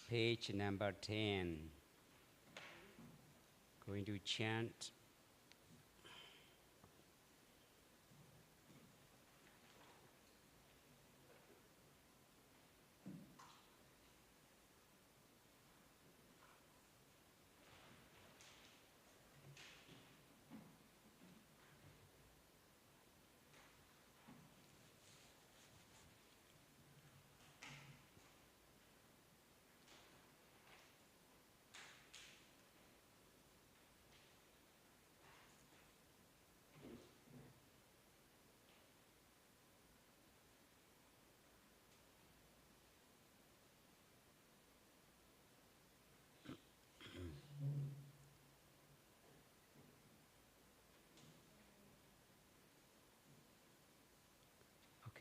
Page number 10. Going to chant.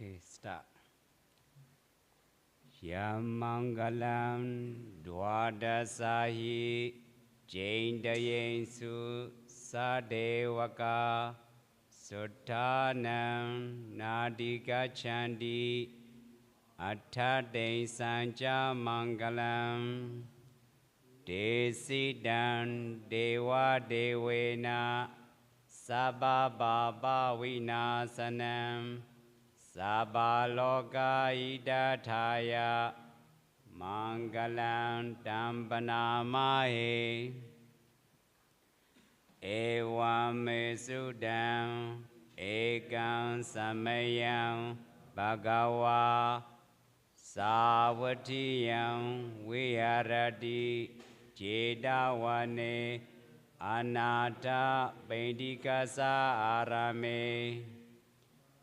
Okay, start. Yamangalam Dwadasahi Jaindayensu Sadevaka Suttanam Nadika Chandi Attade Sanja Mangalam Desidan Dewa Devena Sababa Vinasanam Sabaloka idathaya mangalam tampanamahe evam mesudam ekam samayam bhagava savatiyam vihārati jedavane anatta pendikasa arame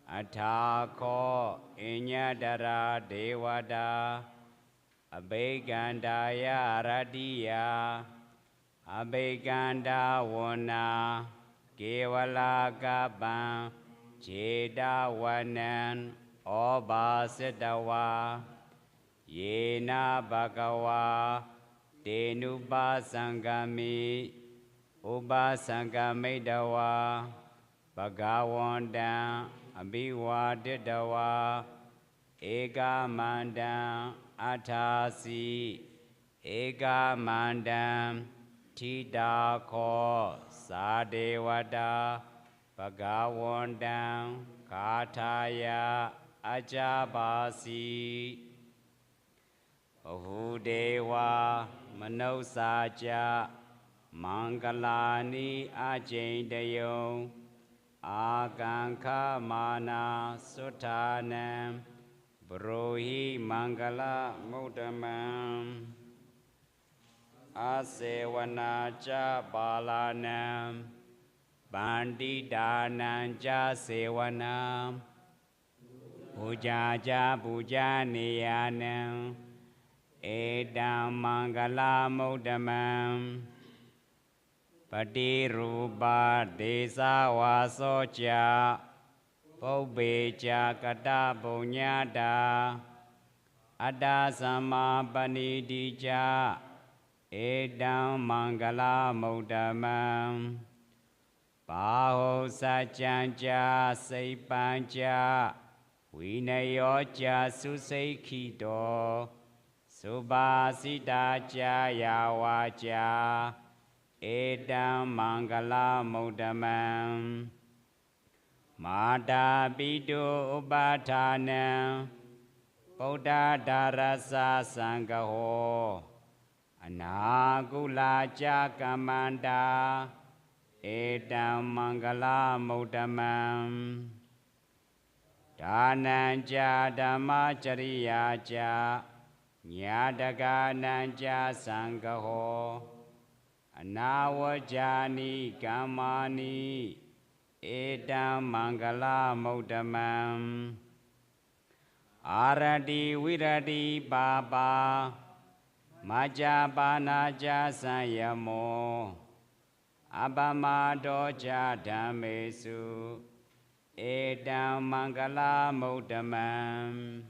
Athako inyadara devada abhegandaya radiya abheganda wana kevala kabam jedawanan obasitawa yena bhagava tenubasangami ubasangamidawa bhagavantam Abhiwaditawa Eka Mandam Atasi Eka Mandam Tidako Sadevada Bhagavandam Kataya Ajabasi Bahudeva Manosaja Mangalani Ajaindayo Akankha mana suttanam Brohi mangala mudamam Asevana cha balanam Bandidanam cha sevanam Puja cha puja niyanam Edam mangala mudamam Padirupa desa wasocha Paubecha kata punyada Ada sama panidija Edam mangala mudamam Paho sajanja seipanja Vinayocha suseikhido Subhasita jaya waja Edam mangala mudamam Mada bidu upatanam Buddha darasa sanggaho Anagula jagamanda Edam mangala mudamam Dananja dhamma chariyaja Nyadagananja sanggaho Anawajani kamani Edam mangala mudamam Aradi viradi baba Majapanaja sayamo Abamado ja dhammesu Edam Mangala Modaman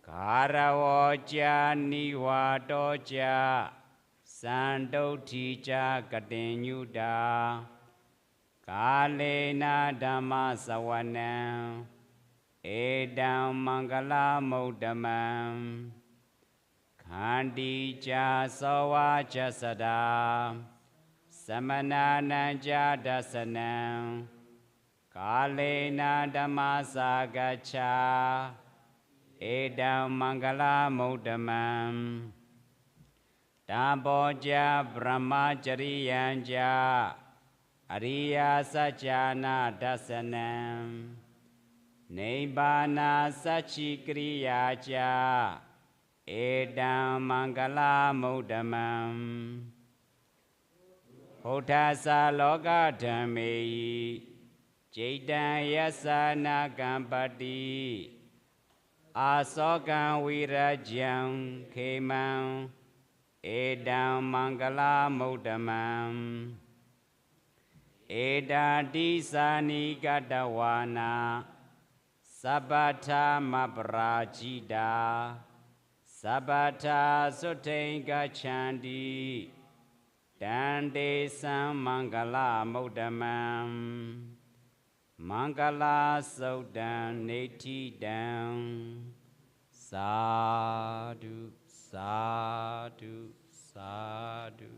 Karawaja Niwadoja Sandotija Kadenyuda Kalena Dhamma Sawanam Edam Mangala Modaman Khandija Sawaja Sada Samanananja Dasanam Kalena Dhamma Sagacha Edam Mangala Modaman Tamboja Brahmachariyanja Ariya Sajjana Dasanam Nibbana Sachikriyaja Edam Mangala Modaman Hodasa Loka Dhammeyi Jaitan Yasana Gampati Asokan Virajam Khemam Edam Mangala Modaman Edadi Sani Gadawana Sabata Mabrajida Sabata Sutenga Chandi Dande Sam Mangala Modaman Mangala Sodan Neti Dam Sadhu Sadhu Sadhu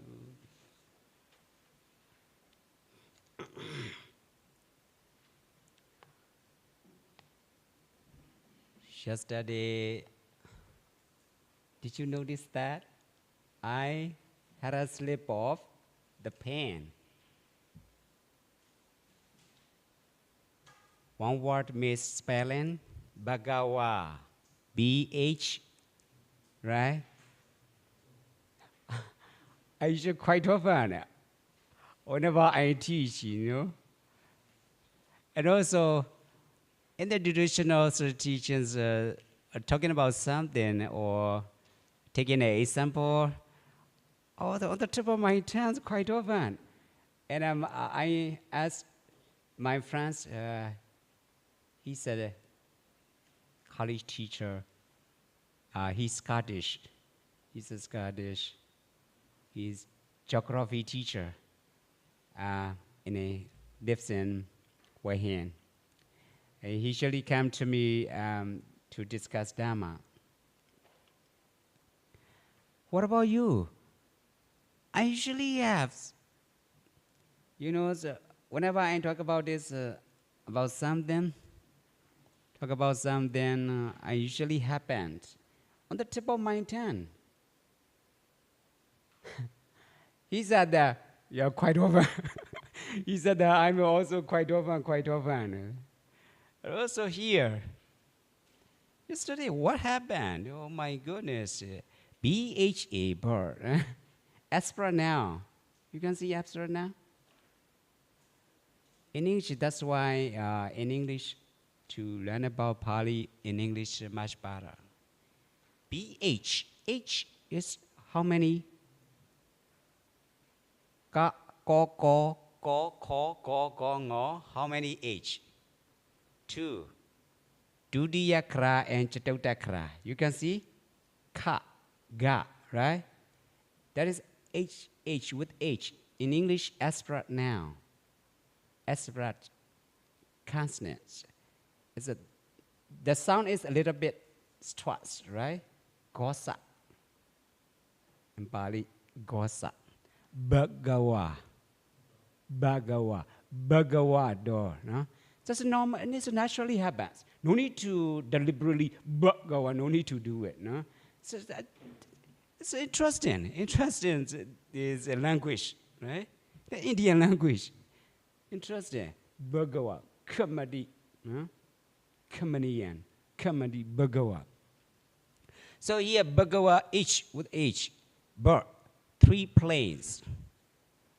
Yesterday, did you notice that I had a slip of the pen? One word misspelling, Bhagawa, B-H, right? I use quite often whenever I teach, And also, in the traditional teachings, talking about something or taking an example, on the tip of my tongue quite often. And I asked my friends, he said, college teacher, he's Scottish. He's a Scottish. He's geography teacher. And he lives in Wayne. He usually come to me to discuss Dhamma. What about you? I usually have, whenever I talk about this, about something, I usually happened on the tip of my tongue. He said that, yeah, quite often. He said that I'm also quite often. Also here, yesterday, what happened? Oh my goodness. BHA bird. Aspera now. You can see Aspera now? In English, that's why in English, to learn about Pali in English much better. BH. H is how many? Ka, ko, ngo. How many H? 2. Dudiyakra and Chatautakra. You can see? Ka, ga, right? That is H with H. In English, aspirate noun. Aspirate consonants. The sound is a little bit stressed, right? Gosa. In Pali, gosa. Bhagawa. Door. No? Just normal, and it naturally happens. No need to deliberately Bhagawa, no need to do it. No? So it's interesting. Interesting is a language, right? The Indian language. Interesting. Bhagawa. Kamadi. Huh? Kamaniyan. Kamadi Bhagawa. So here, Bhagawa, H with H. Bird. 3 planes.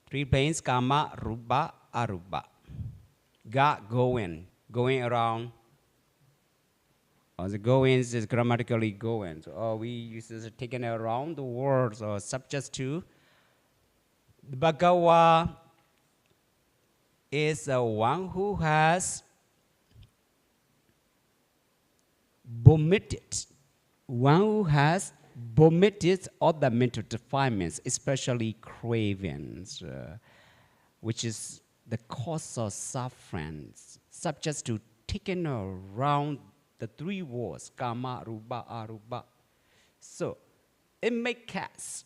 3 planes, Kama, Rupa, Arupa. God going around. Or the goings is grammatically going. So we use this taken around the words or subjects to. The Bhagawa is the one who has vomited. One who has vomited all the mental defilements, especially cravings, which is the cause of suffering, subject to taken around the three worlds, kama, rupa, arupa. So, it makes us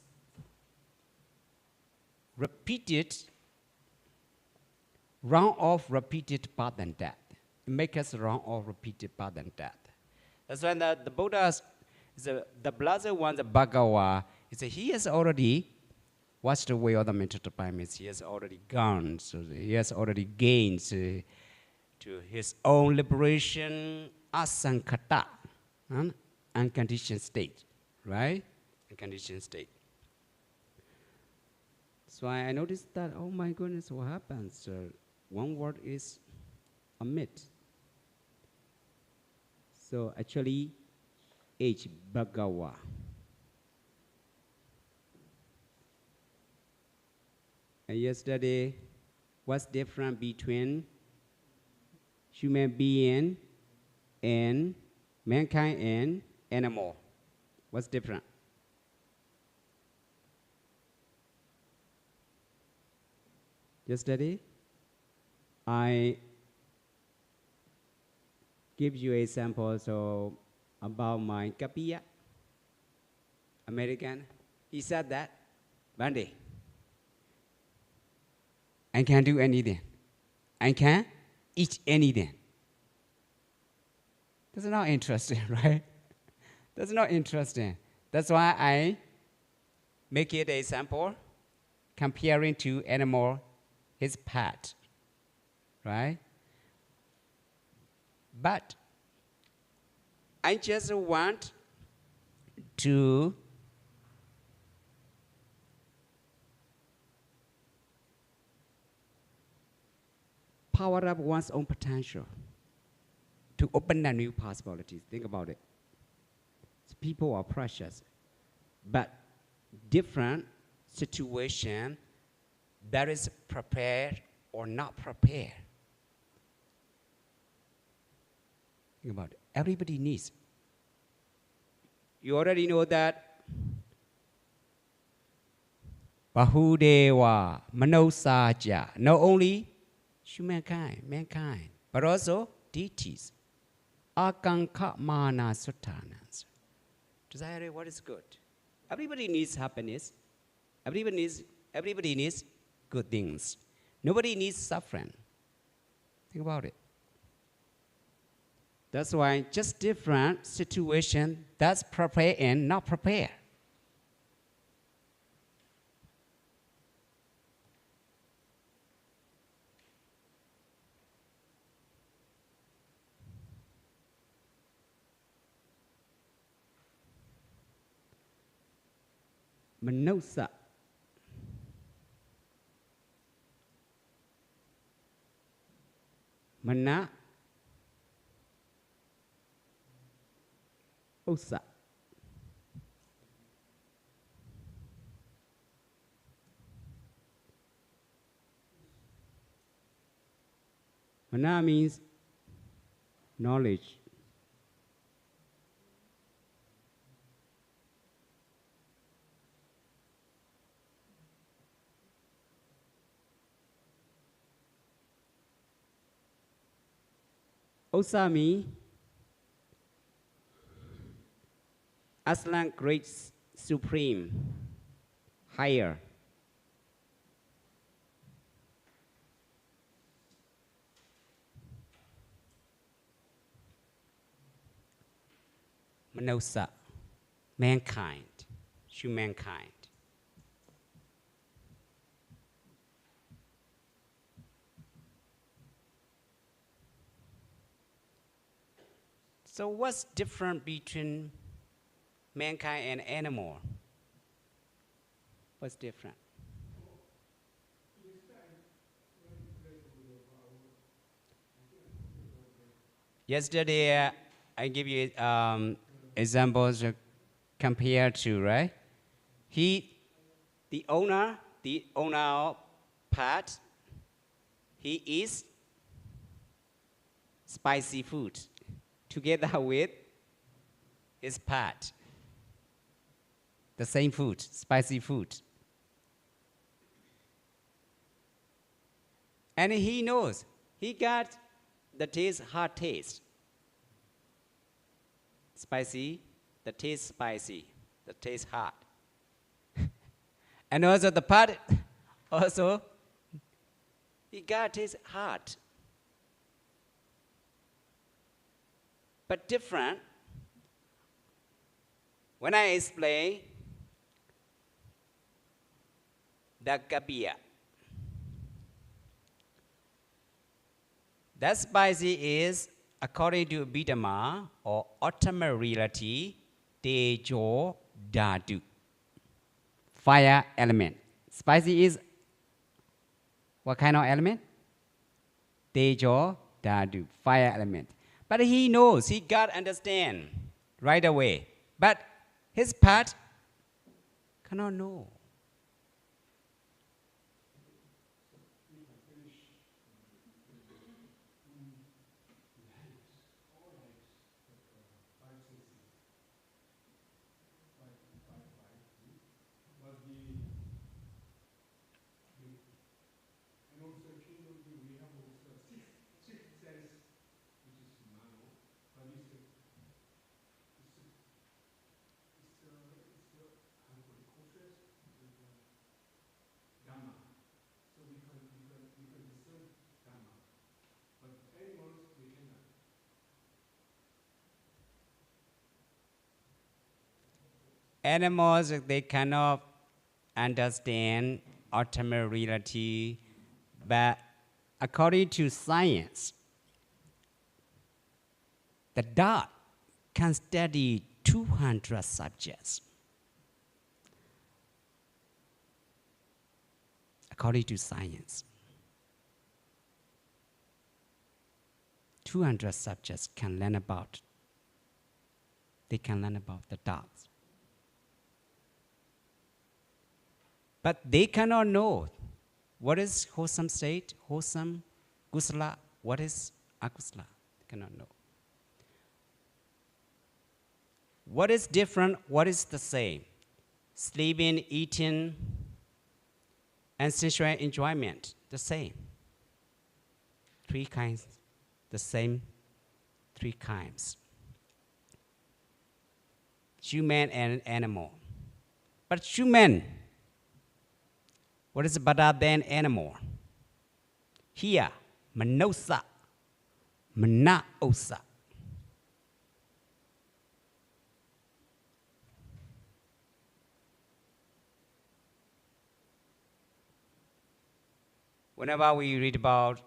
repeated, round off repeated birth and death. It makes us round off repeated birth and death. That's when the Buddha, the blessed one, the Bhagawa, he has already washed away all the mental defilements. He has already gone, so he has already gained to his own liberation, asankata, unconditioned state, right? Unconditioned state. So I noticed that, oh my goodness, what happens? One word is omit. So actually, H, Bhagawa. And yesterday, what's different between human being and mankind and animal? What's different? Yesterday, I give you a sample about my Kapiya, American. He said that one day, I can do anything. I can eat anything. That's not interesting, right? That's not interesting. That's why I make it a sample comparing to animal, his pet, right? But I just want to power up one's own potential, to open up new possibilities. Think about it. People are precious, but different situation that is prepared or not prepared. Think about it. Everybody needs. You already know that Bahudeva Manosaja, not only humankind, mankind, but also deities. Akanka mana suttanas. Desire what is good. Everybody needs happiness. Everybody needs good things. Nobody needs suffering. Think about it. That's why just different situation that's prepared and not prepared. Manosa. Mana. Osa. Mana means knowledge. Osa means Aslan great supreme, higher. Manosa, mankind, humankind. So what's different between mankind and animal? What's different? Yesterday, I give you examples compared to, right? The owner of pet, he eats spicy food together with his part. The same food, spicy food. And he knows, he got the taste, hard taste. Spicy, the taste spicy, the taste hard. And also the part, also, he got taste hard. But different. When I explain the kabia, that spicy is, according to Bidama or ultimate reality, Tejo Dadu, fire element. Spicy is what kind of element? Tejo Dadu, fire element. But he knows, he got understand right away. But his part cannot know. Animals, they cannot understand ultimate reality, but according to science, the dog can study 200 subjects. According to science, 200 subjects can learn about, they can learn about the dogs. But they cannot know what is wholesome state, wholesome, kusala, what is akusala. They cannot know. What is different, what is the same? Sleeping, eating, and sensual enjoyment, the same. Three kinds, the same three kinds. Human and animal. But human, what is better than animal? Here, manosa, manaosa. Whenever we read about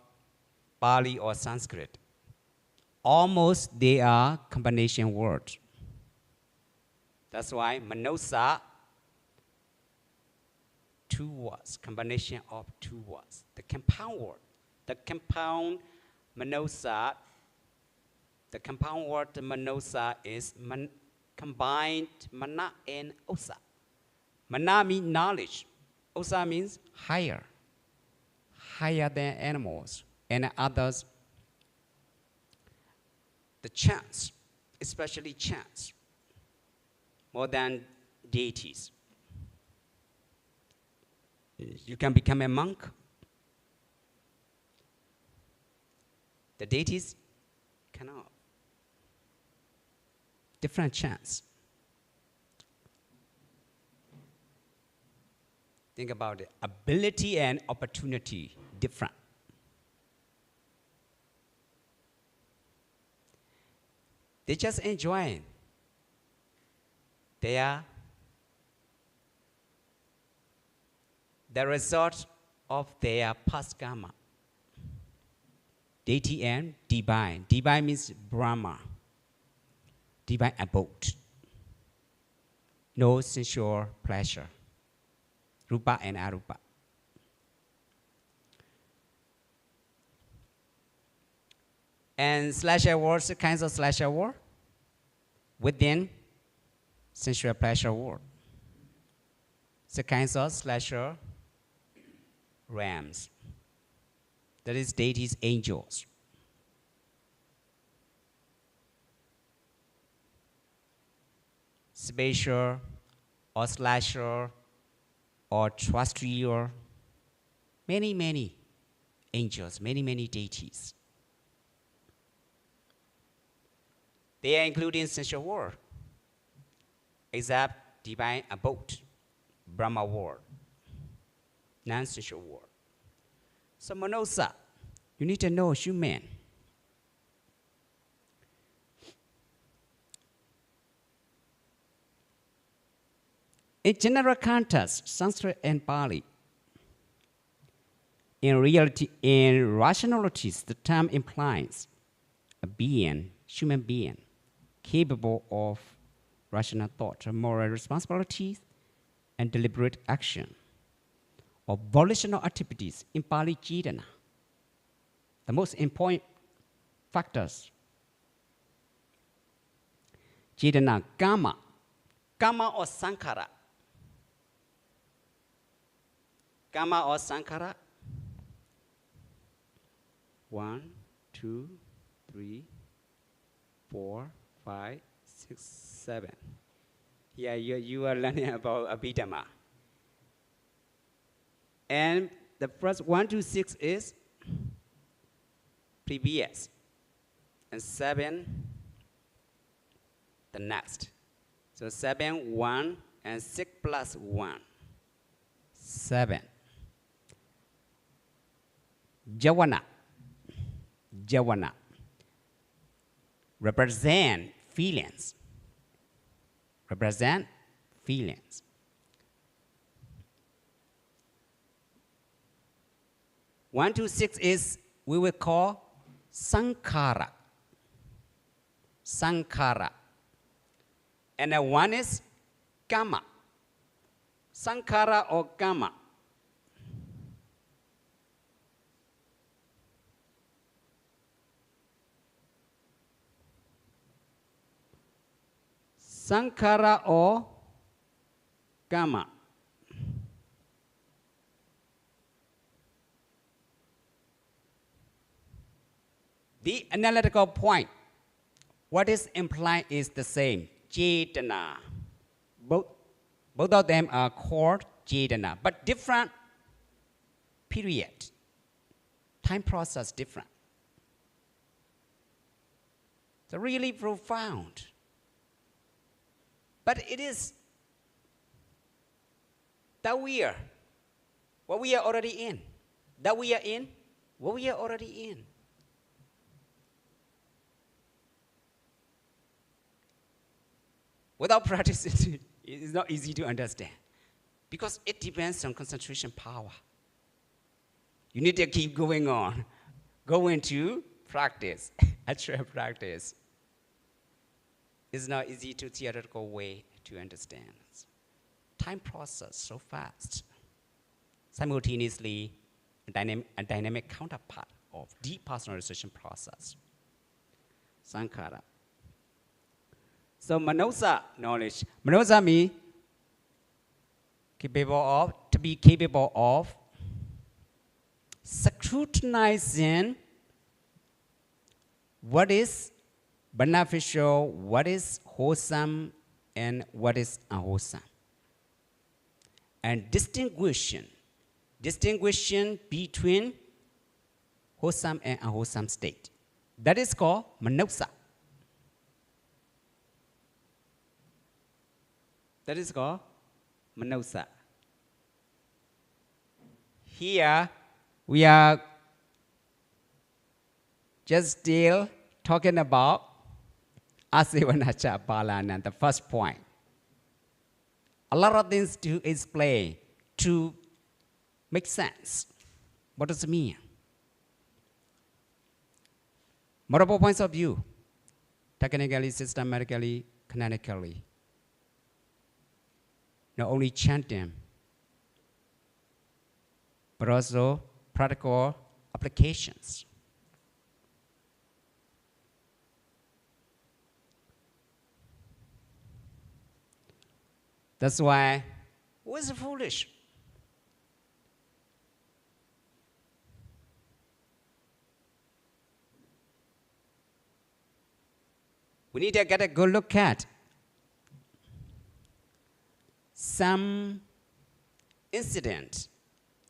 Pali or Sanskrit, almost they are combination words. That's why manosa, two words, combination of two words. The compound word, the compound manosa, the compound word manosa is combined mana and osa. Mana means knowledge. Osa means higher. Higher than animals and others. The chance, especially chance, more than deities. You can become a monk. The deities cannot. Different chance. Think about it. Ability and opportunity, different. They just enjoy. They are the result of their past karma. Deity and divine. Divine means Brahma. Divine abode. No sensual pleasure. Rupa and arupa. And slasher words, kinds of slasher word within sensual pleasure word. The kinds of slasher realms. That is deities, angels. Spatial or slasher or terrestrial, many angels, many deities. They are included in sensual world, except divine abode, Brahma world, non-sensual world. So Manosa, you need to know human. In general context, Sanskrit and Pali. In reality, in rationalities, the term implies a being, human being, capable of rational thought, moral responsibilities, and deliberate action, or volitional activities in Pali Jidana. The most important factors. Jidana, Kama or Sankhara. Kama or Sankhara. 1, 2, 3, 4, 5, 6, 7. Yeah, you are learning about Abhidhamma. And the first 1 to 6 is previous. And 7, the next. So 7, 1, and 6 plus 1. 7. Javana represent feelings. 1 to 6 is, we will call Sankhara. And then 1 is Kama. Sankhara or Kama. Sankhara or Kama. The analytical point, what is implied is the same, Cetana. Both of them are called Cetana, but different period. Time process different. So really profound. But it is that we are what we are already in. That we are in what we are already in. Without practice, it is not easy to understand because it depends on concentration power. You need to keep going on, go into practice, actual practice. It's not easy to theoretical way to understand. Time process so fast. Simultaneously, a dynamic counterpart of depersonalization process. Sankhara. So Manosa knowledge. Manosa means to be capable of scrutinizing what is beneficial, what is wholesome, and what is unwholesome. And distinguishing between wholesome and unwholesome state. That is called manosa. That is called manosa. Here we are just still talking about Asivanacha Palana, the first point. A lot of things to explain, to make sense. What does it mean? Multiple points of view, technically, systematically, canonically. Not only chanting, but also practical applications. That's why, who is foolish? we need to get a good look at some incident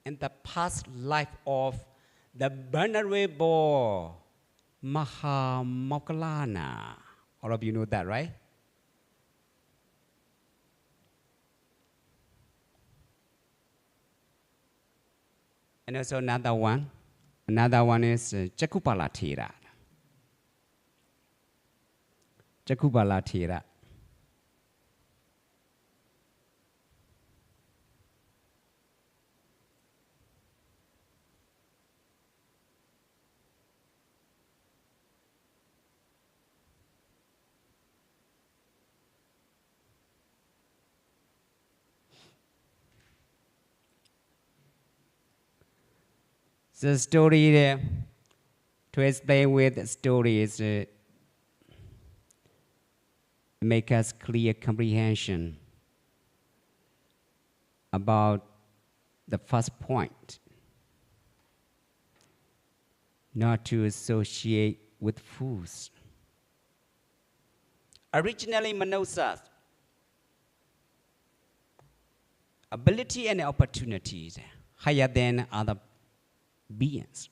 in the past life of the venerable Mahamoggallana. All of you know that, right? And also another one. Another one is Jakupala Thera. Jakupala Thera. The story, to explain with the story is make us clear comprehension about the first point, not to associate with fools. Originally, Manosa's ability and opportunities higher than other beings.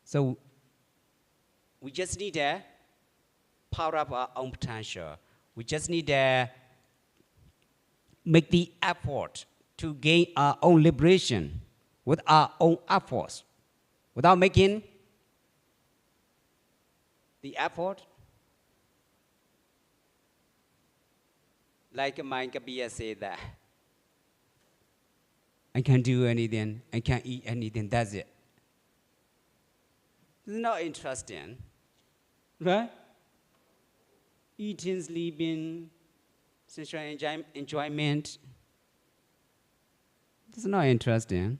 So we just need to power up our own potential. We just need to make the effort to gain our own liberation with our own efforts. Without making the effort, like my Kabir said that, I can't do anything, I can't eat anything, that's it. It's not interesting, right? Eating, sleeping, sensual enjoyment. It's not interesting.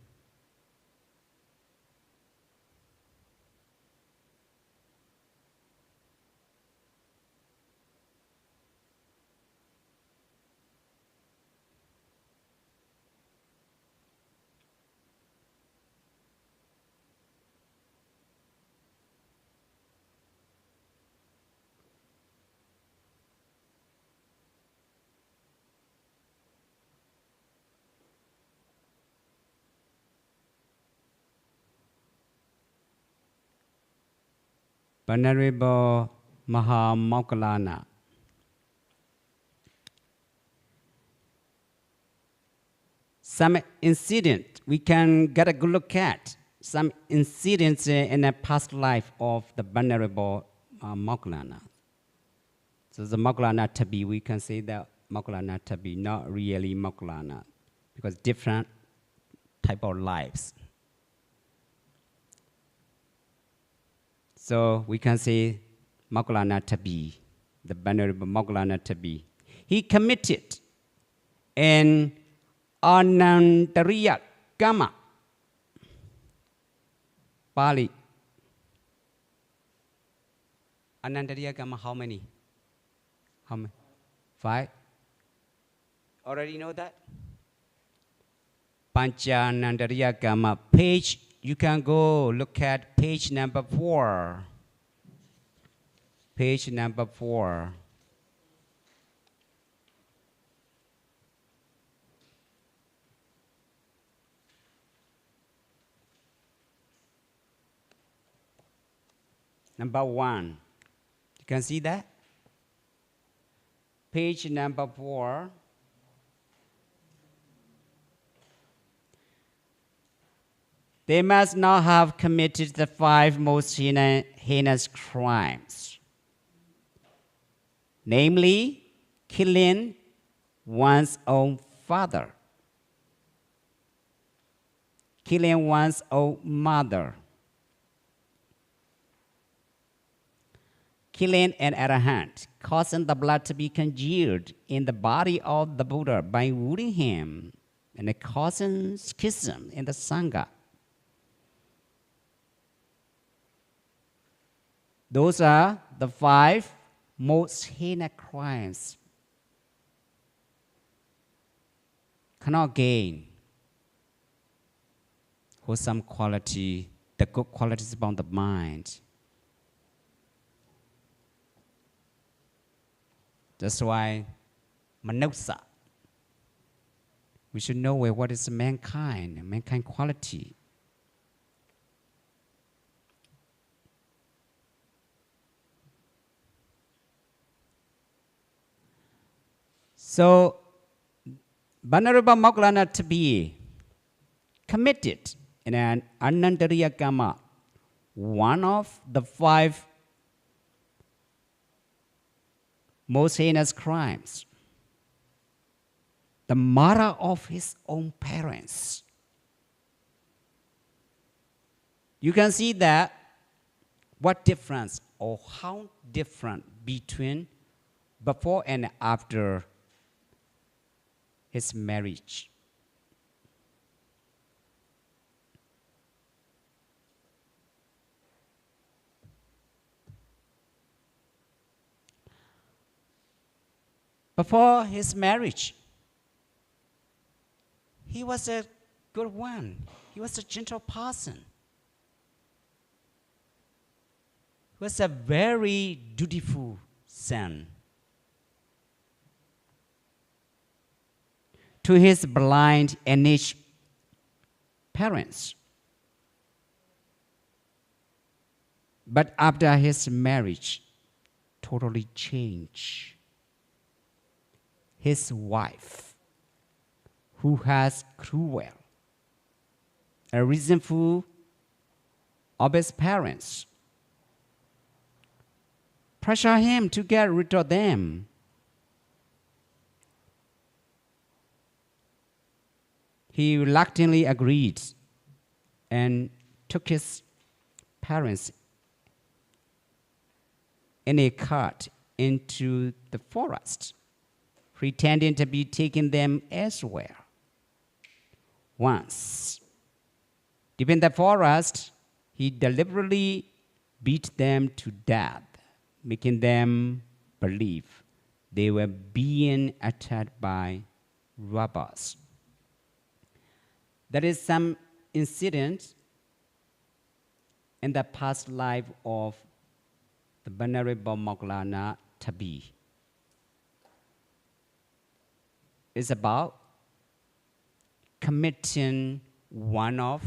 Venerable Mahamoggallana. Some incident we can get a good look at. Some incidents in the past life of the Venerable Moggallana. So the Moggallana Tabi, we can say that Moggallana Tabi, not really Moggallana, because different type of lives. So we can say Moggallana Tabi, the Venerable Moggallana Tabi. He committed an Anantariya Kama. Pali. Anantariya Kama, how many? How many? 5? Already know that? Panchanantariya Kama. Page, you can go look at page number 4. Page number 4. Number 1. You can see that? Page number 4. They must not have committed the 5 most heinous crimes, namely, killing one's own father, killing one's own mother, killing an arahant, causing the blood to be congealed in the body of the Buddha by wounding him, and causing schism in the Sangha. Those are the 5 most heinous crimes. Cannot gain wholesome quality, the good qualities about the mind. That's why manuksa. We should know what is mankind quality. So, Venerable Moggallana to be committed in an Anandariya Kama, one of the 5 most heinous crimes, the murder of his own parents. You can see that what difference or how different between before and after his marriage. Before his marriage, he was a good one. He was a gentle person. He was a very dutiful son to his blind and aged parents. But after his marriage, totally changed. His wife, who has cruel and resentful of his parents, pressure him to get rid of them. He reluctantly agreed and took his parents in a cart into the forest, pretending to be taking them elsewhere. Once, deep in the forest, he deliberately beat them to death, making them believe they were being attacked by robbers. There is some incident in the past life of the Venerable Moggallana Tabi. It's about committing one of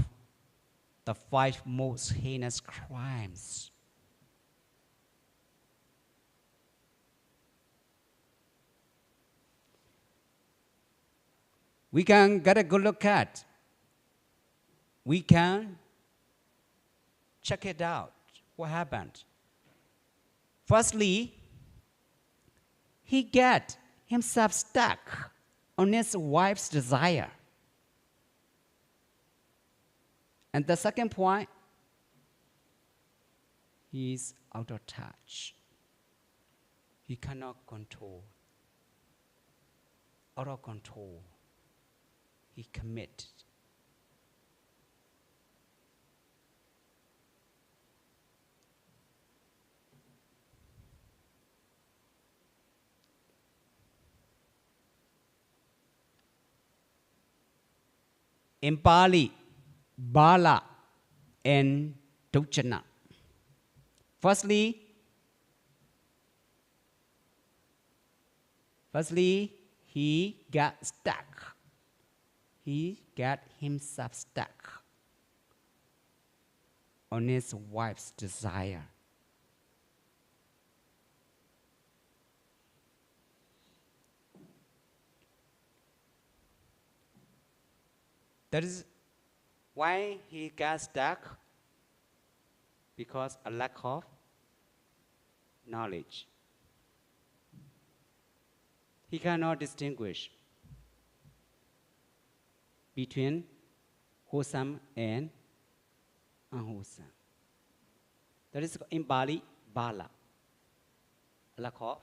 the 5 most heinous crimes. We can get a good look at. We can check it out. What happened? Firstly, he got himself stuck on his wife's desire. And the second point, he is out of touch. He cannot control. Out of control. He committed. In Pali, Bala and Duchana. Firstly, he got stuck. He got himself stuck on his wife's desire. That is why he got stuck, because a lack of knowledge. He cannot distinguish between wholesome and unwholesome. That is in Bali, Bala, lack of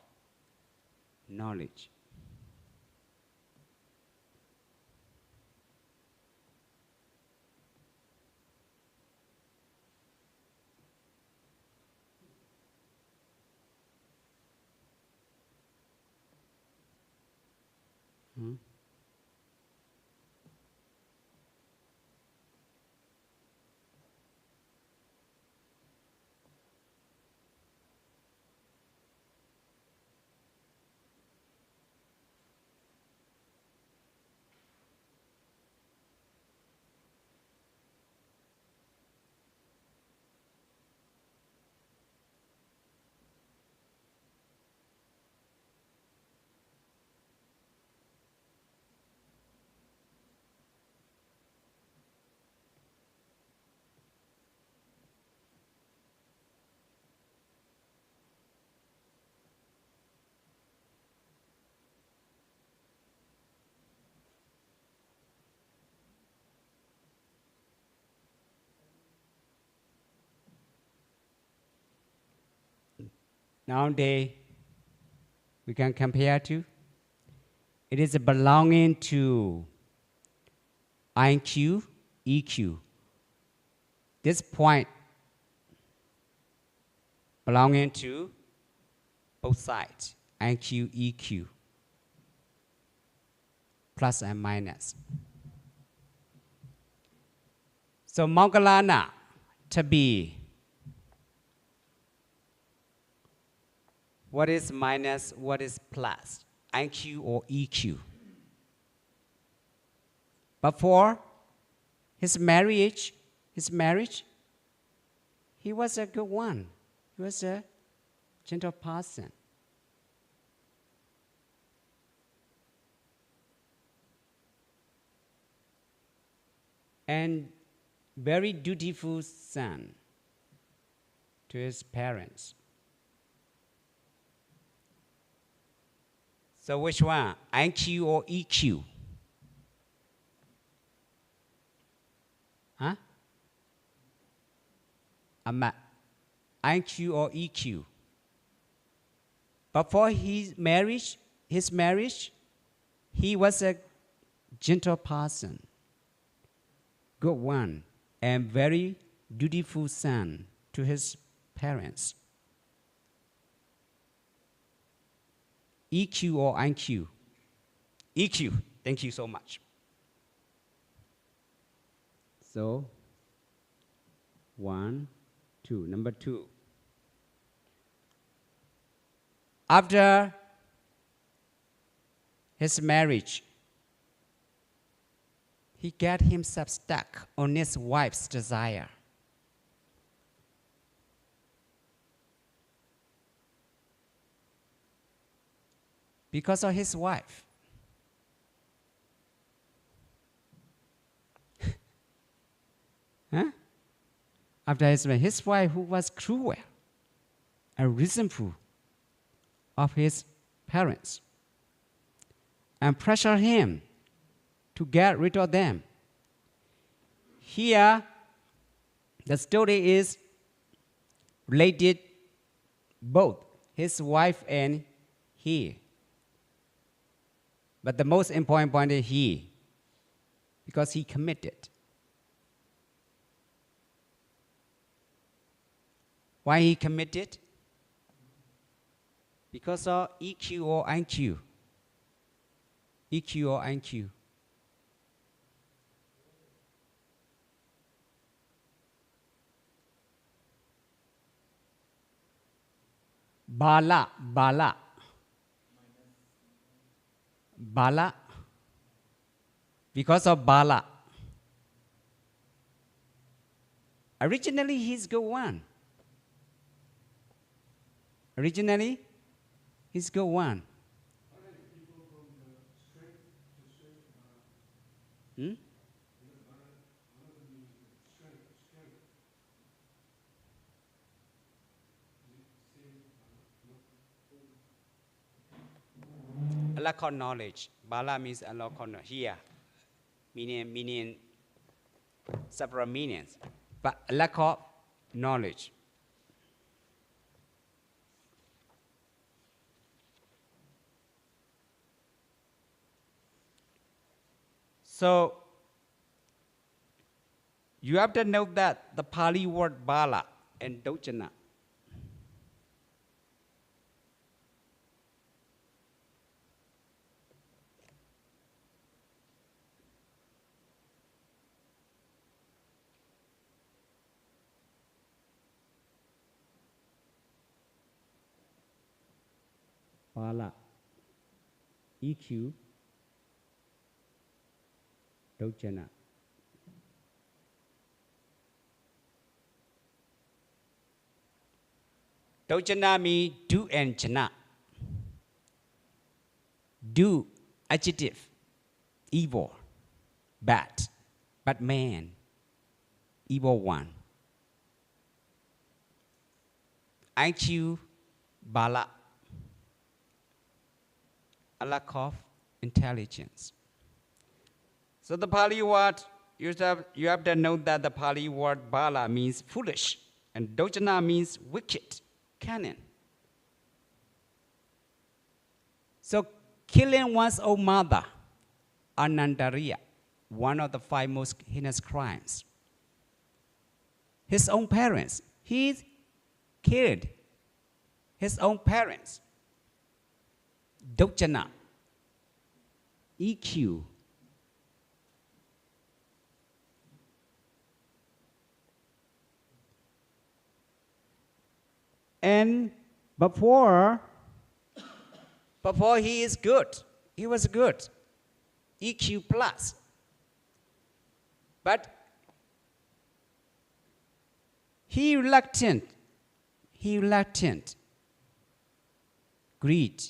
knowledge. nowadays we can compare to. It is belonging to IQ, EQ. This point belonging to both sides, IQ, EQ, plus and minus. So Moggallana to be, what is minus, what is plus, IQ or EQ? But for his marriage, he was a good one. He was a gentle person. And very dutiful son to his parents. So which one, IQ or EQ? Huh? IQ or EQ? But for his marriage, he was a gentle person, good one, and very dutiful son to his parents. EQ or IQ? EQ. Thank you so much. So, 1, 2. Number 2. After his marriage, he got himself stuck on his wife's desire. Because of his wife. Huh? After his wife, who was cruel and resentful of his parents, and pressure him to get rid of them. Here, the story is related both his wife and he. But the most important point is he, because he committed. Why he committed? Because of EQ or IQ. EQ or IQ. Bala. Because of Bala. Originally, he's good one. Originally, he's good one. Hmm? Allah called knowledge. Bala means Allah called here, meaning several meanings. But Allah called knowledge. So you have to know that the Pali word Bala and Dojana. Bala, EQ, Dojana. Dojana means do and jana. Do, adjective, evil, bad man, evil one. IQ, Bala, a lack of intelligence. So the Pali word, you have to know that the Pali word Bala means foolish, and Dojana means wicked, cunning. So killing one's own mother, Anandariya, one of the 5 most heinous crimes. His own parents, he killed his own parents. Dokjana, EQ. And before he is good, he was good, EQ plus. But he reluctant, greed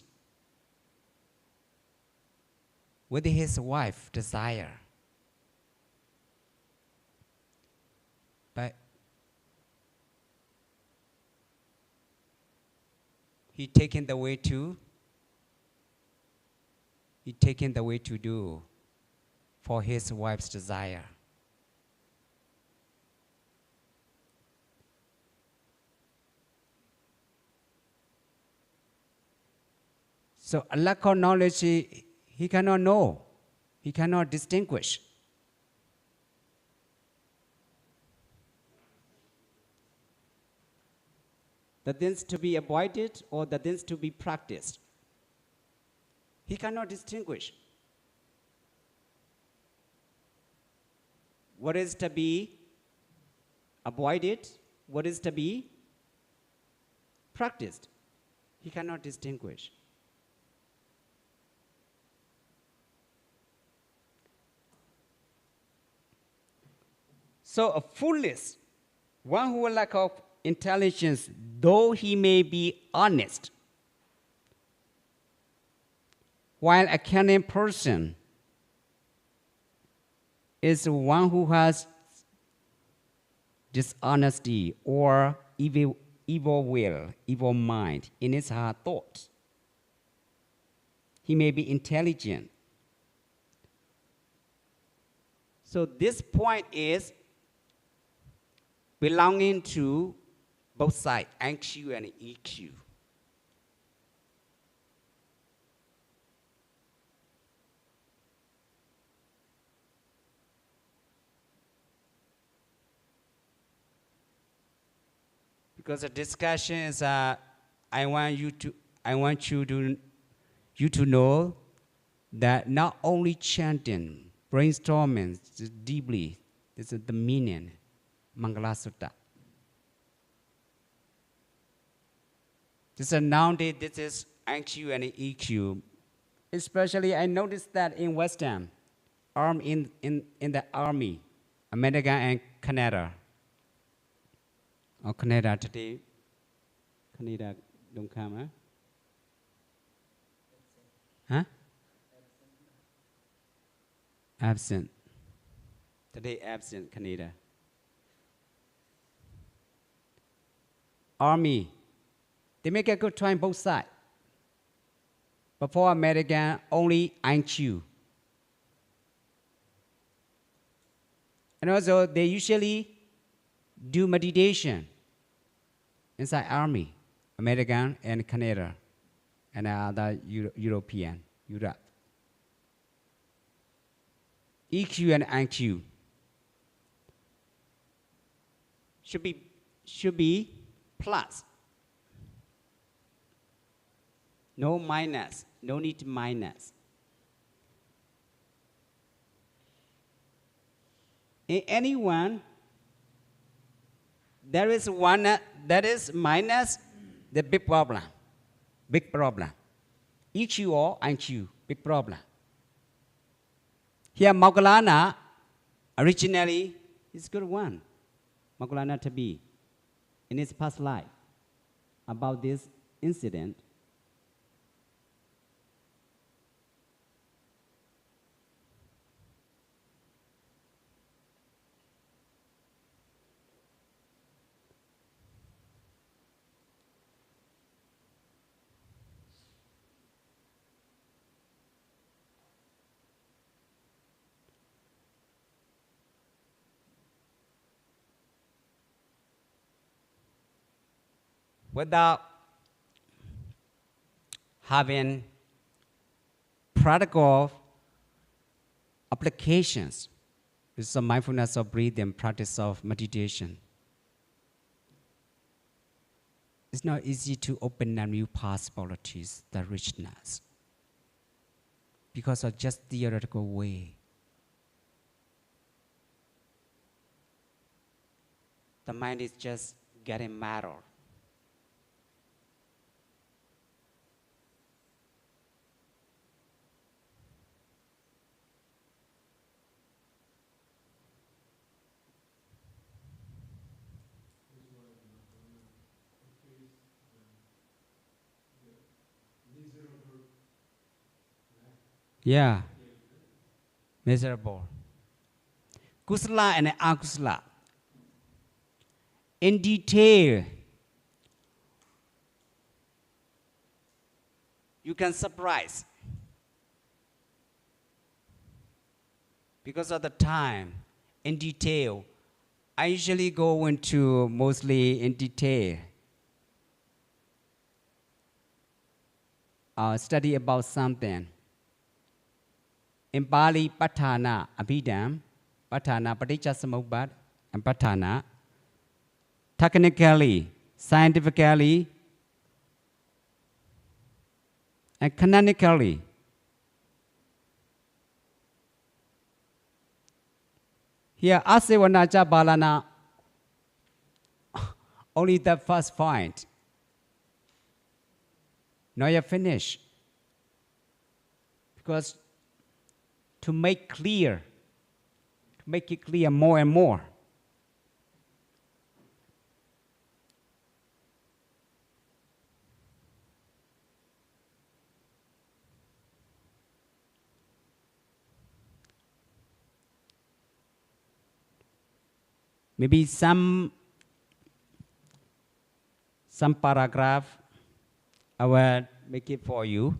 with his wife desire. But he taken the way to do for his wife's desire. So a lack of knowledge, he cannot know, he cannot distinguish. The things to be avoided or the things to be practiced. He cannot distinguish. What is to be avoided, what is to be practiced. He cannot distinguish. So a foolish, one who lack of intelligence, though he may be honest, while a cunning person is one who has dishonesty or evil will, evil mind in his heart thoughts. He may be intelligent. So this point is belonging to both sides, IQ and EQ. Because the discussion is, I want you to know that not only chanting, brainstorming deeply, this is the meaning, Mangala Sutta. This is nowadays, this is IQ and EQ. Especially, I noticed that in Western, in the army, America and Canada. Or Canada today, Canada don't come, huh? Absent. Today absent, Canada. Army, they make a good try on both sides. But for American, only IQ. And also, they usually do meditation inside army, American and Canada, and other Europe. EQ and IQ should be plus. No minus, no need to minus. In anyone, there is one that is minus, the big problem. EQ or IQ, big problem. Here, Moggallana, originally, is good one. Moggallana Tabi, in his past life, about this incident. Without having practical applications with some mindfulness of breathing, practice of meditation. It's not easy to open a new possibilities, the richness, because of just theoretical way. The mind is just getting matter. Yeah, miserable. Kusala and akusala. In detail, you can surprise. Because of the time, in detail, I usually go into mostly in detail. Study about something. In Pali, Patthana, Abhidham, Patthana, Paticcasamuppada, and Patthana. Technically, scientifically, and canonically. Here, Asevanaja Balana, only the first point. Now you're finished. Because to make it clear more and more. Maybe some paragraph I will make it for you.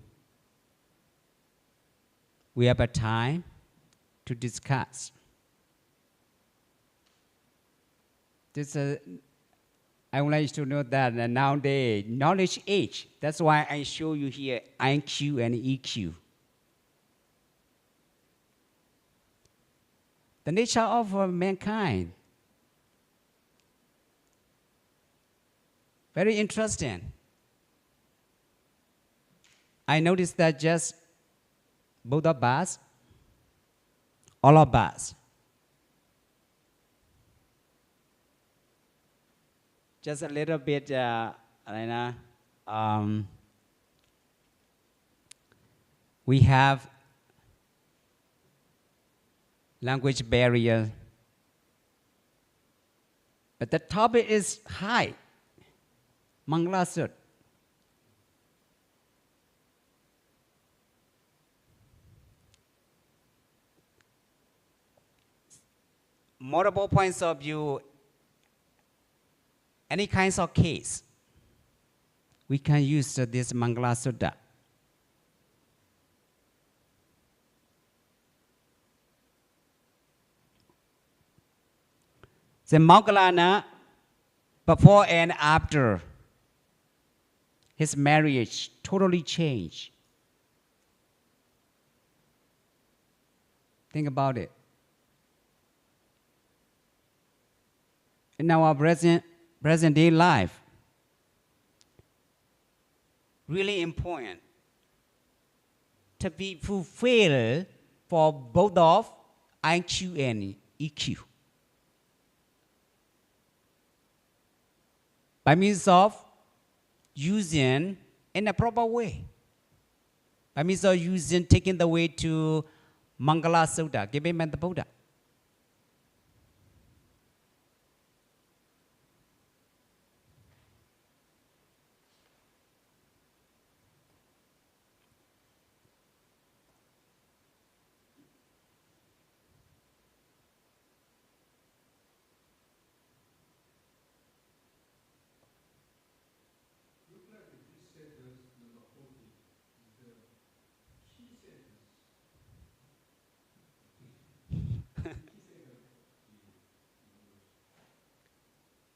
We have a time to discuss. I would like to know that nowadays, knowledge age, that's why I show you here IQ and EQ. The nature of mankind. Very interesting. I noticed that just both of us, all of us, just a little bit, we have language barrier, but the topic is high. Mangala Sutta. Multiple points of view, any kinds of case, we can use this Mangala Sutta. The Moggallana, before and after his marriage, totally changed. Think about it. In our present day life, really important to be fulfilled for both of IQ and EQ. By means of using in a proper way. By means of using, taking the way to Mangala Sutta, given by the Buddha.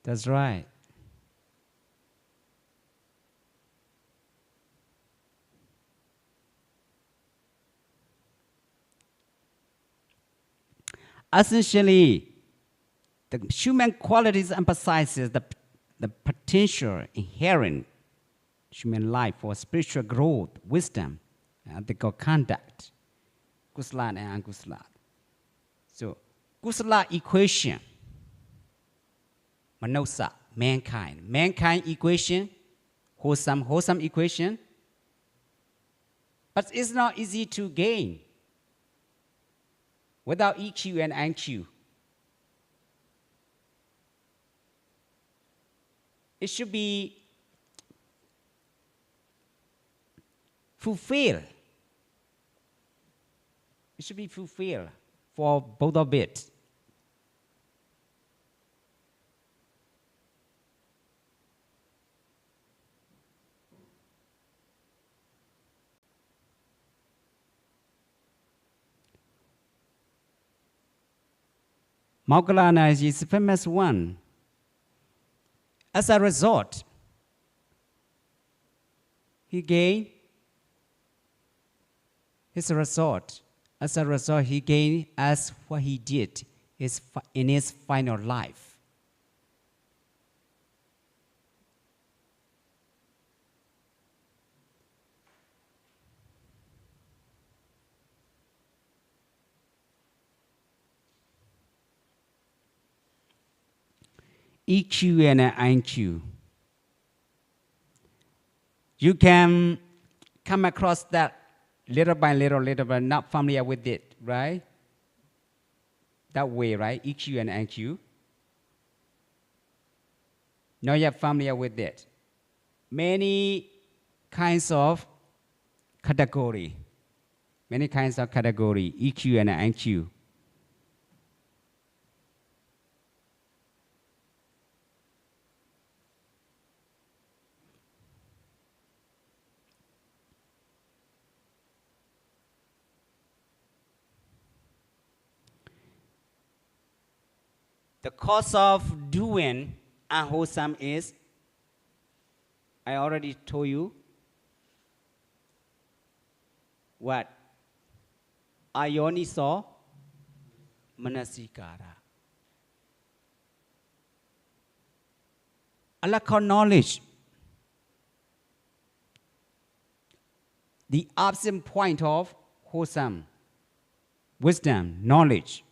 That's right. Essentially, the human qualities emphasizes the potential inherent human life for spiritual growth, wisdom, ethical conduct, kusala and ankusala. So, kusala equation, manosa, mankind equation, wholesome equation, but it's not easy to gain without EQ and IQ. It should be fulfilled. It should be fulfilled for both of it. Moggallana is the famous one. As a result, he gained his result. As a result, he gained as what he did in his final life. EQ and IQ. You can come across that little by little, not familiar with it, right? That way, right? EQ and IQ. Now you're familiar with it. Many kinds of category. EQ and IQ. The cause of doing unwholesome is, I already told you, what? Ayoniso manasikara. A lack of knowledge. The absent point of wholesome wisdom, knowledge.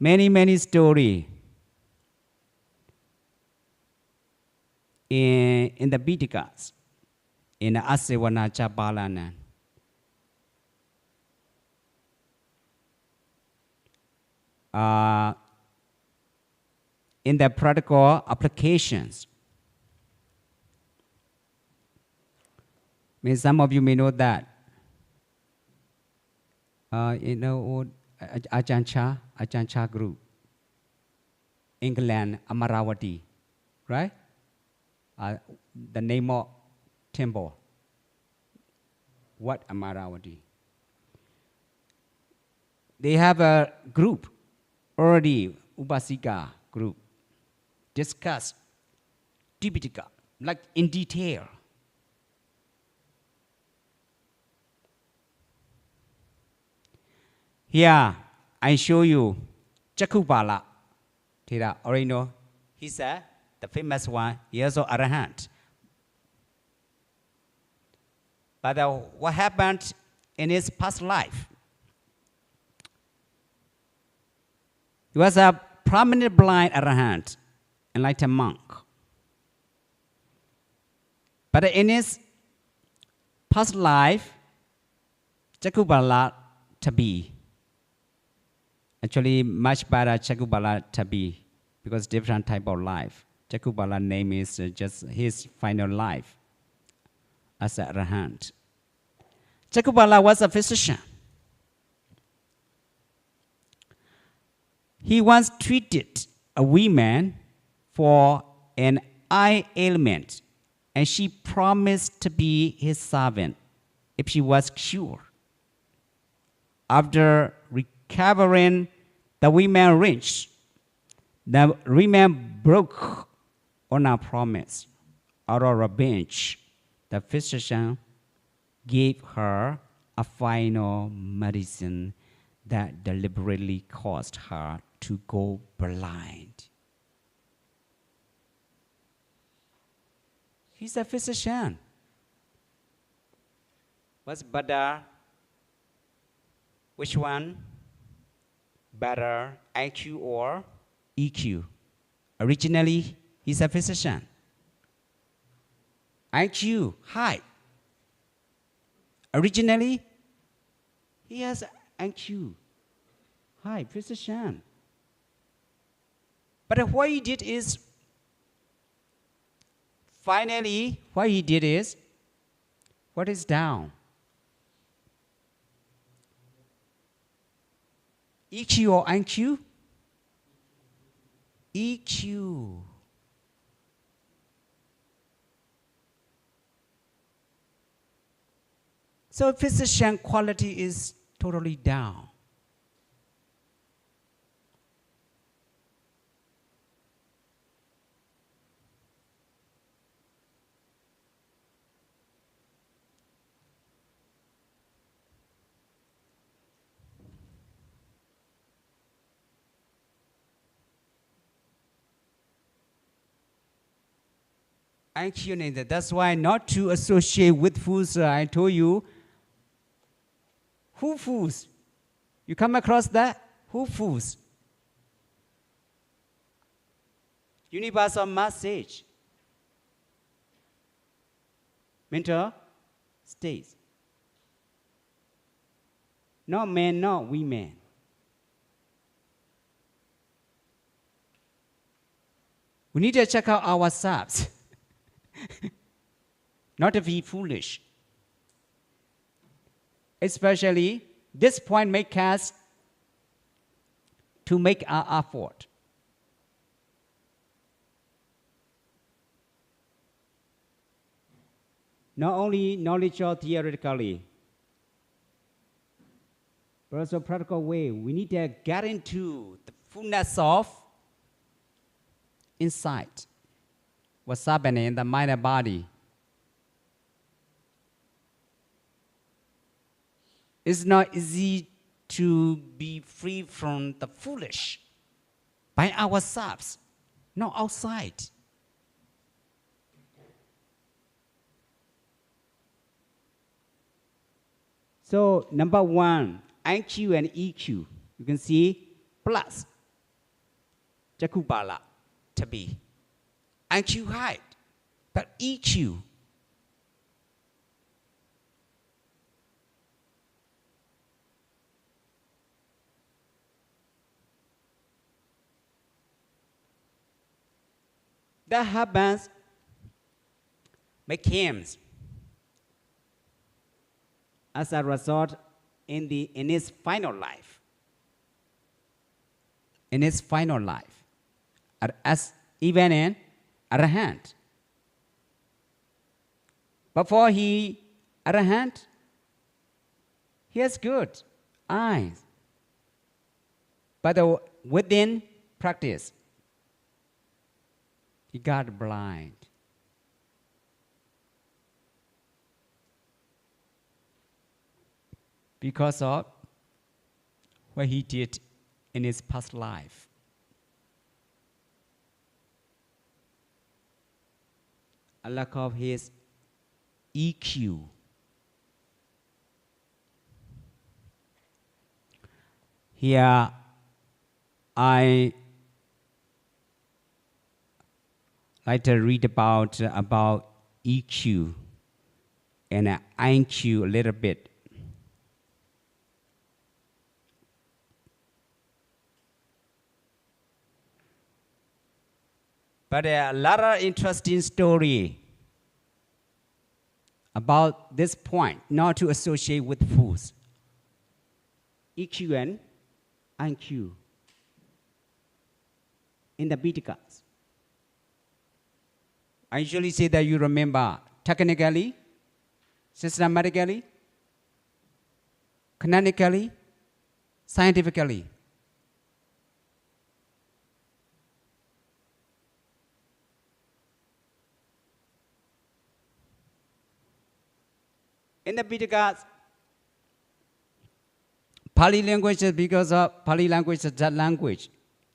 Many stories in the Pittakas, in the Asevana Chabalana. In the practical applications. Some of you may know that. Ajahn Chah group, England, Amaravati, right? The name of temple. What Amaravati? They have a group, already Upasika group, discuss Tipitaka, like in detail. Here, I show you Chakubala. Tira, already know. He's the famous one. He also Arahant. But what happened in his past life? He was a prominent blind Arahant, enlightened monk. But in his past life, Chakubala Tabi. Actually, much better Chakubala Tabi, because different type of life. Chakubala name is just his final life as a Arahant. Chakubala was a physician. He once treated a woman for an eye ailment, and she promised to be his servant if she was cured. After recovering, the woman rich. The woman broke on her promise out of revenge. the physician gave her a final medicine that deliberately caused her to go blind. He's a physician. What's better? Which one? Better, IQ or EQ? Originally, he's a physician. IQ, high. Originally, he has IQ, high, physician. But what he did is, finally, what he did is, what is down? EQ or IQ? EQ. So physician quality is totally down. IQ, that's why not to associate with foods. I told you, who foods? You come across that? Who foods? Universal message. Mental states. Not men, not women. We need to check out ourselves. Not to be foolish. Especially, this point make us to make our effort. Not only knowledge or theoretically, but also practical way. We need to get into the fullness of insight. What's happening in the mind and body. It's not easy to be free from the foolish by ourselves, not outside. So, number one, IQ and EQ. You can see plus. Jakubala, to be. IQ high, but EQ. That happens, becomes as a result in his final life. In his final life, as even in arahant. Before he arahant, he has good eyes. But within practice, he got blind. Because of what he did in his past life. A lack of his EQ. Here, I like to read about EQ and IQ a little bit. But a lot of interesting story about this point, not to associate with foods. EQ and IQ in the Pittakas. I usually say that you remember technically, systematically, canonically, scientifically. In the Pitaka, Pali language is because of Pali language is that language.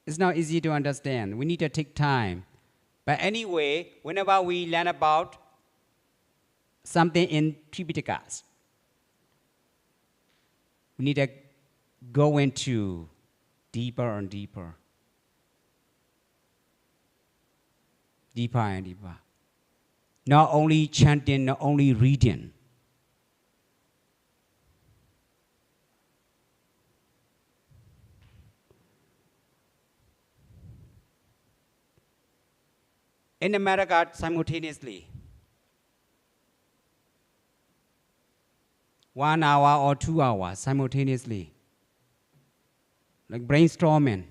It's not easy to understand. We need to take time. But anyway, whenever we learn about something in Tripitaka, we need to go into deeper and deeper. Deeper and deeper. Not only chanting, not only reading. In America, simultaneously, 1 hour or 2 hours simultaneously, like brainstorming.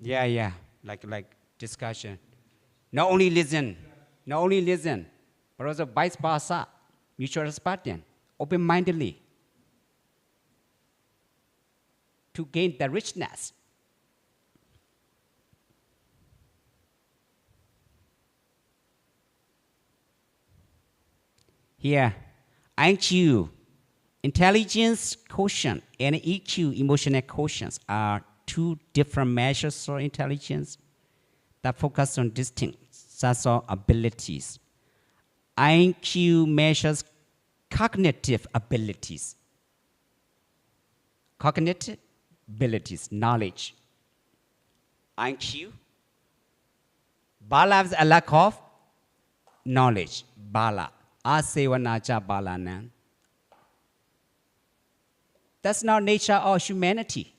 Yeah, like discussion. Not only listen, but also vice versa, mutual respecting, open-mindedly, to gain the richness. Here, IQ, intelligence quotient, and EQ, emotional quotients, are two different measures of intelligence that focus on distinct sets of abilities. IQ measures cognitive abilities. Cognitive abilities, knowledge. IQ. Bala is a lack of knowledge. Bala. Asevanacha balanan. That's not nature of humanity.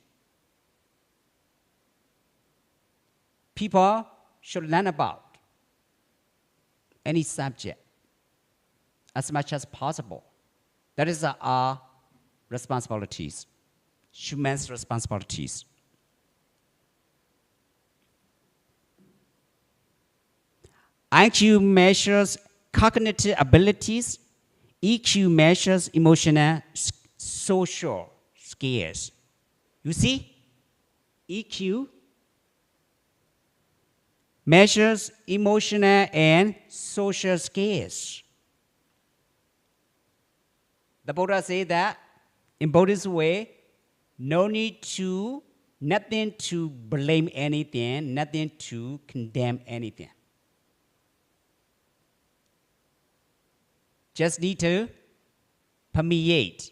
People should learn about any subject as much as possible. That is our responsibilities, humans' responsibilities. IQ measures cognitive abilities. EQ measures emotional, social skills. You see, EQ measures emotional and social skills. The Buddha said that in Buddhist way, nothing to blame anything, nothing to condemn anything. Just need to permeate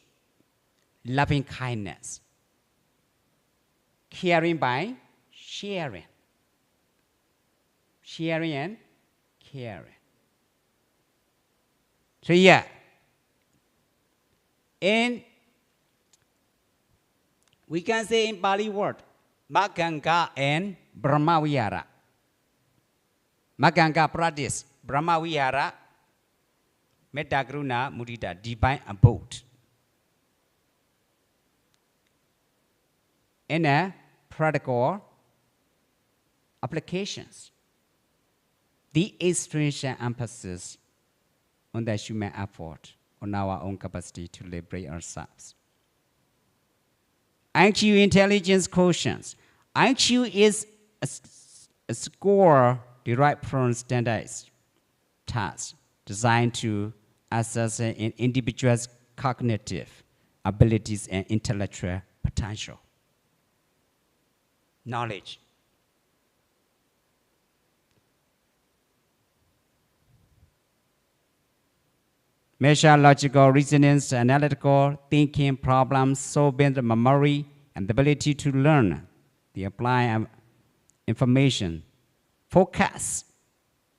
loving kindness, caring by sharing. Sharing and caring. So yeah, and we can say in Pali word, Maganga and Brahmavihara. Maganga practice, Brahmavihara, Metta Karuna Mudita, divine abode. In a practical applications, the extension emphasis on the human effort, on our own capacity to liberate ourselves. IQ intelligence quotients. IQ is a score derived from standardized tasks designed to assess an individual's cognitive abilities and intellectual potential. Knowledge. Measure logical reasoning, analytical thinking, problem solving, memory, and the ability to learn, the apply information, focus,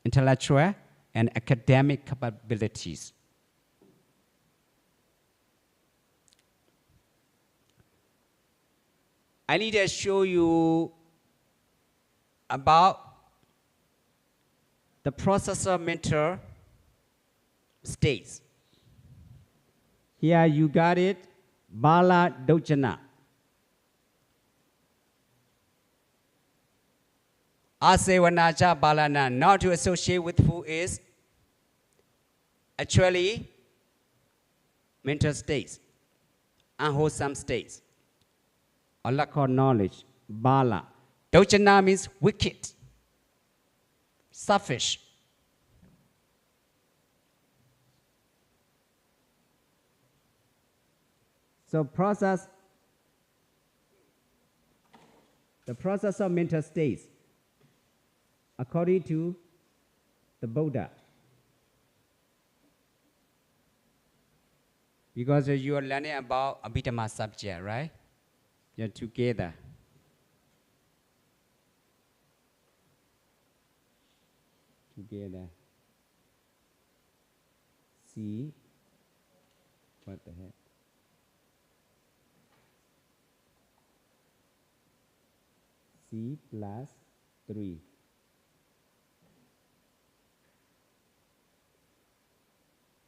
intellectual and academic capabilities. I need to show you about the processor mental states. Here you got it, Bala Dojana. Asevanacha Balana, not to associate with who is actually mental states, unwholesome states. A lack of knowledge, Bala. Dojana means wicked, selfish. So the process of mental states, according to the Buddha. Because you are learning about Abhidhamma subject, right? You're together. Together. See, what the heck? C plus 3.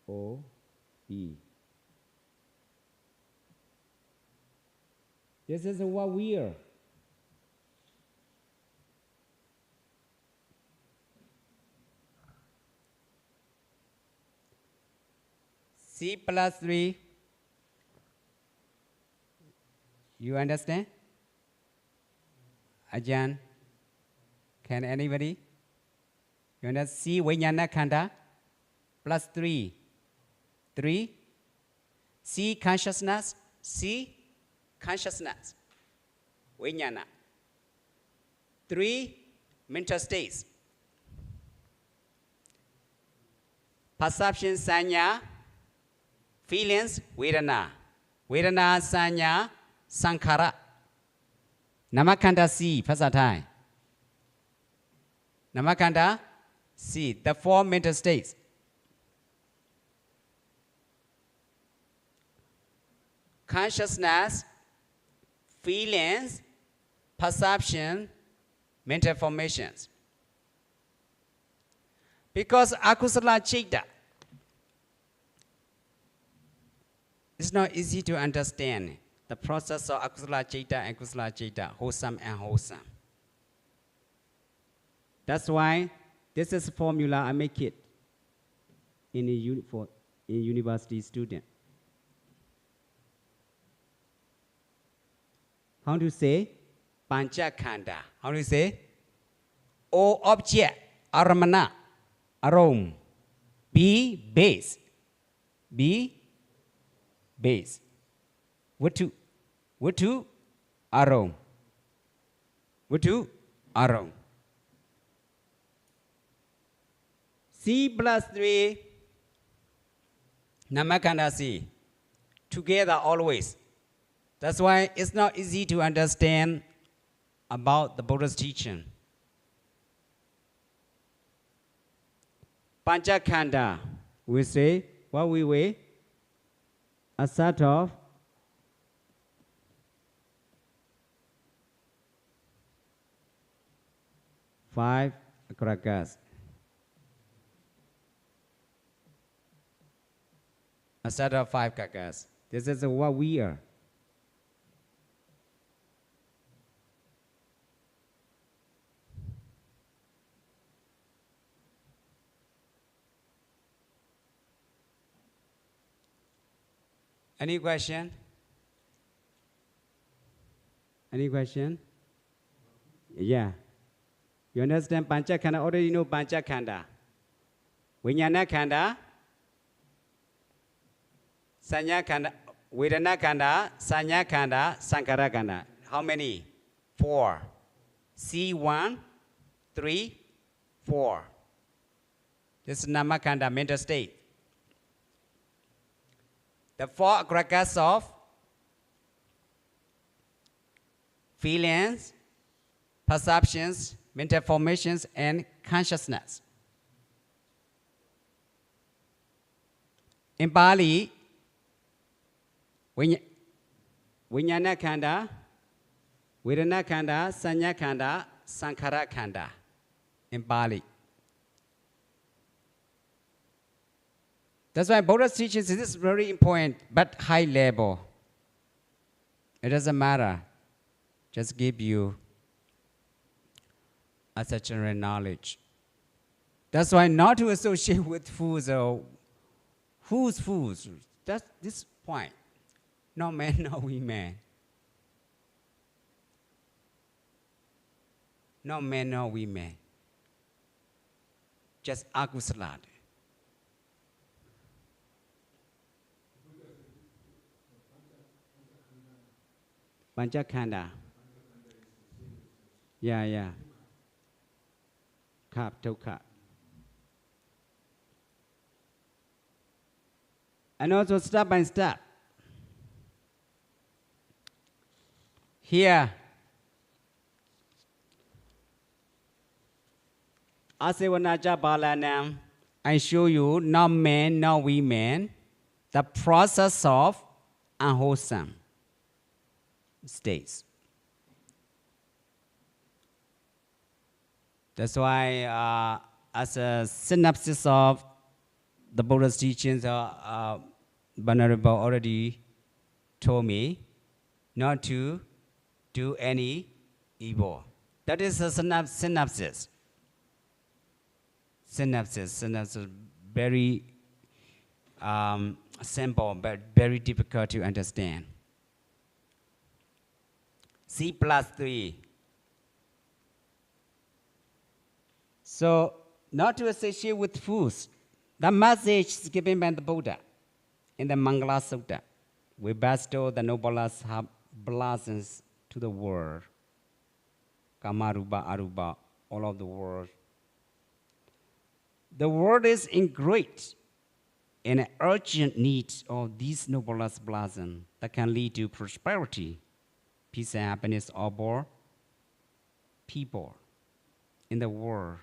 O, B. This is what we are. C plus 3. You understand? Ajan, can anybody? You understand? C Vijnana Khanda plus 3. 3. C consciousness. C consciousness. Vijnana. 3 mental states. Perception, sanya. Feelings, vedana. Vedana, sanya, sankhara. Namakanda C, ภาษาไทย Namakanda C, the 4 mental states. Consciousness, feelings, perception, mental formations. Because akusala chitta, it's not easy to understand the process of akusala chitta and kusala chitta, wholesome and wholesome. That's why this is a formula I make it in a university student. How to say? Panchakhanda. How do you say? O object, aramana, arom. B, base. B, base. Vatu, arom. Vatu, arom. C plus 3, Namakanda C. Together always. That's why it's not easy to understand about the Buddha's teaching. Panchakhanda, we say, what we weigh? A set of five agragas. A set of 5 kakas. This is what we are. Any question? Any question? Yeah. You understand Panchakhanda? Already know Panchakhanda. Vijnana Khanda. Sanya Khanda, Vedana Khanda, Sanya Khanda, Sankhara Khanda. How many? 4. C1, 3, 4. This is Namakhanda, mental state. The 4 aggregates of feelings, perceptions, mental formations, and consciousness. In Pali, Vijnana Khanda, Vedana Khanda, Sanya Khanda, Sankhara Khanda. In Pali. That's why Buddha's teachings is very important, but high level. It doesn't matter. Just give you a general knowledge. That's why not to associate with foods or whose foods. That's this point. No man, no women. not men, not women. Just akusala. Panchakhanda. Yeah. Khap, Tokha. And also step by step. Here, Asevanaja Balanam, I show you, not men, not women, the process of unwholesome states. That's why, as a synopsis of the Buddha's teachings, Venerable already told me not to do any evil. That is a synopsis. Synopsis, very simple, but very difficult to understand. C+3. So, not to associate with fools. The message is given by the Buddha in the Mangala Sutta. We bestow the noblest blessings to the world. Kamaruba, Aruba, all of the world. The world is in great and urgent need of these noblest blessings that can lead to prosperity, peace and happiness of all people in the world.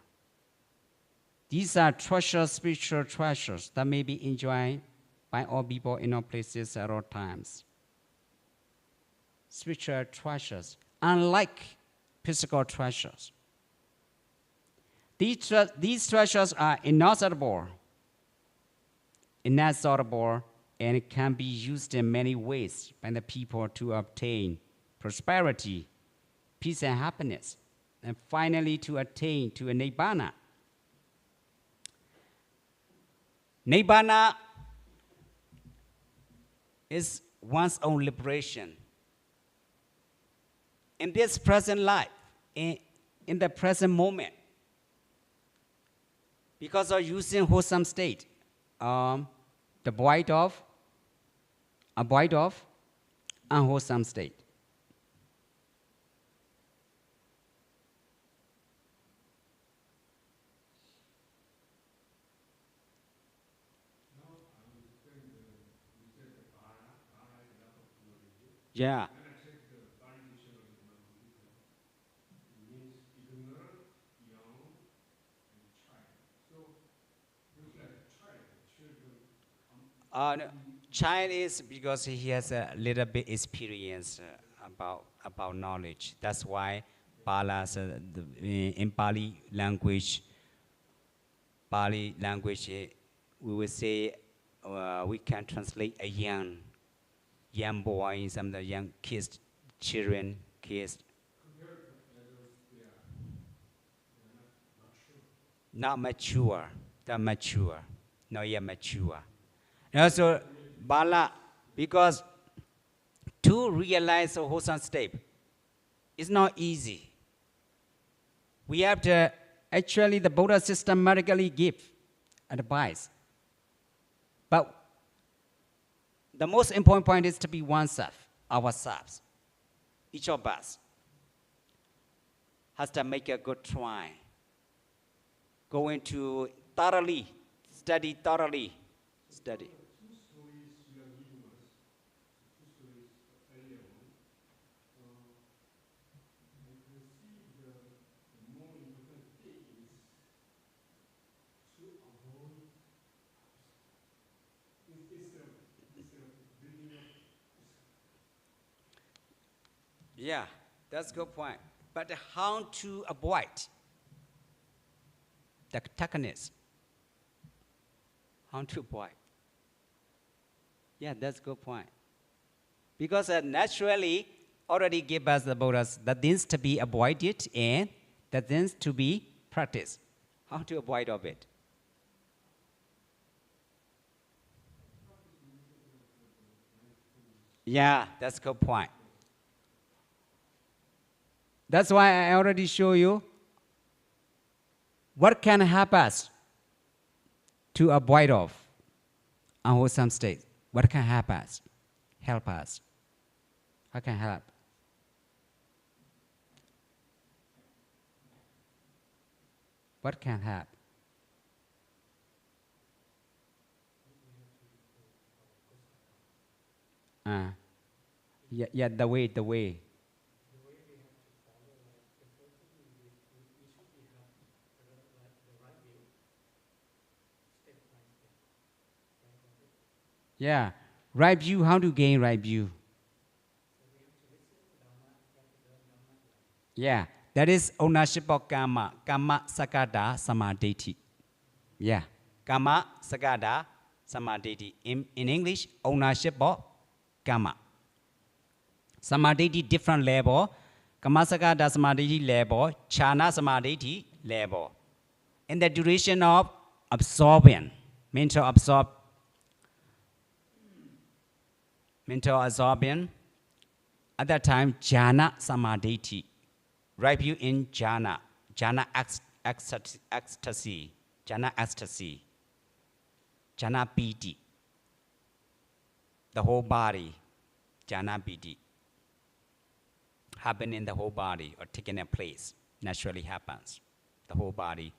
These are treasures, spiritual treasures that may be enjoyed by all people in all places at all times. Spiritual treasures, unlike physical treasures. These treasures are inexhaustible, and can be used in many ways by the people to obtain prosperity, peace and happiness, and finally to attain to a nibbana. Nibbana is one's own liberation. In this present life, in the present moment, because of using wholesome state, avoid of unwholesome state. Yeah. No, child is because he has a little bit experience about knowledge. That's why Palas, in Pali language, we will say we can translate a young boy, some of the young kids, children, kids. Not mature, not yet mature. And also, Bala, because to realize a wholesome state is not easy. We have to, actually, the Buddha systematically give advice. But the most important point is to be oneself, ourselves. Each of us has to make a good try. Going to study. Yeah, that's a good point. But how to avoid the darkness? How to avoid? Yeah, that's a good point. Because naturally already give us the Buddhas the things to be avoided and the things to be practiced. How to avoid of it? Yeah, that's a good point. That's why I already show you What can help us to avoid of unwholesome state? What can help us? Help us. How can help? What can help? Yeah, the way. Yeah, right view. How to gain right view? Yeah, that is ownership of karma. Karma sakada samadhi. Yeah, karma sakada samadhi. In English, ownership of karma. Samadhi different level. Karma sakada samadhi level. Chana samadhi level. In the duration of absorbing, mental absorption. At that time, jhana samadhi. Right view in jhana. Jhana ecstasy. Jhana ecstasy. Jhana piti. The whole body. Jhana piti. Happen in the whole body or taking a place. Naturally happens. The whole body.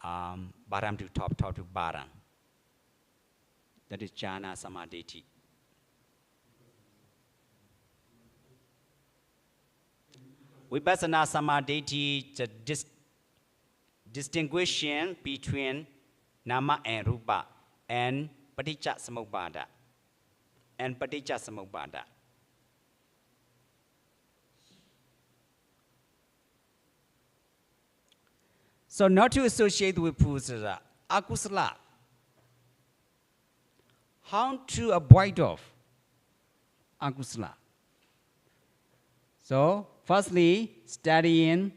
Bottom to top, top to bottom. That is jhana samadhi. Vipassana samadhi, the distinguishing between nama and rupa and paticca samuppada. So not to associate with pusara, akusala. How to avoid of akusala? So firstly, studying,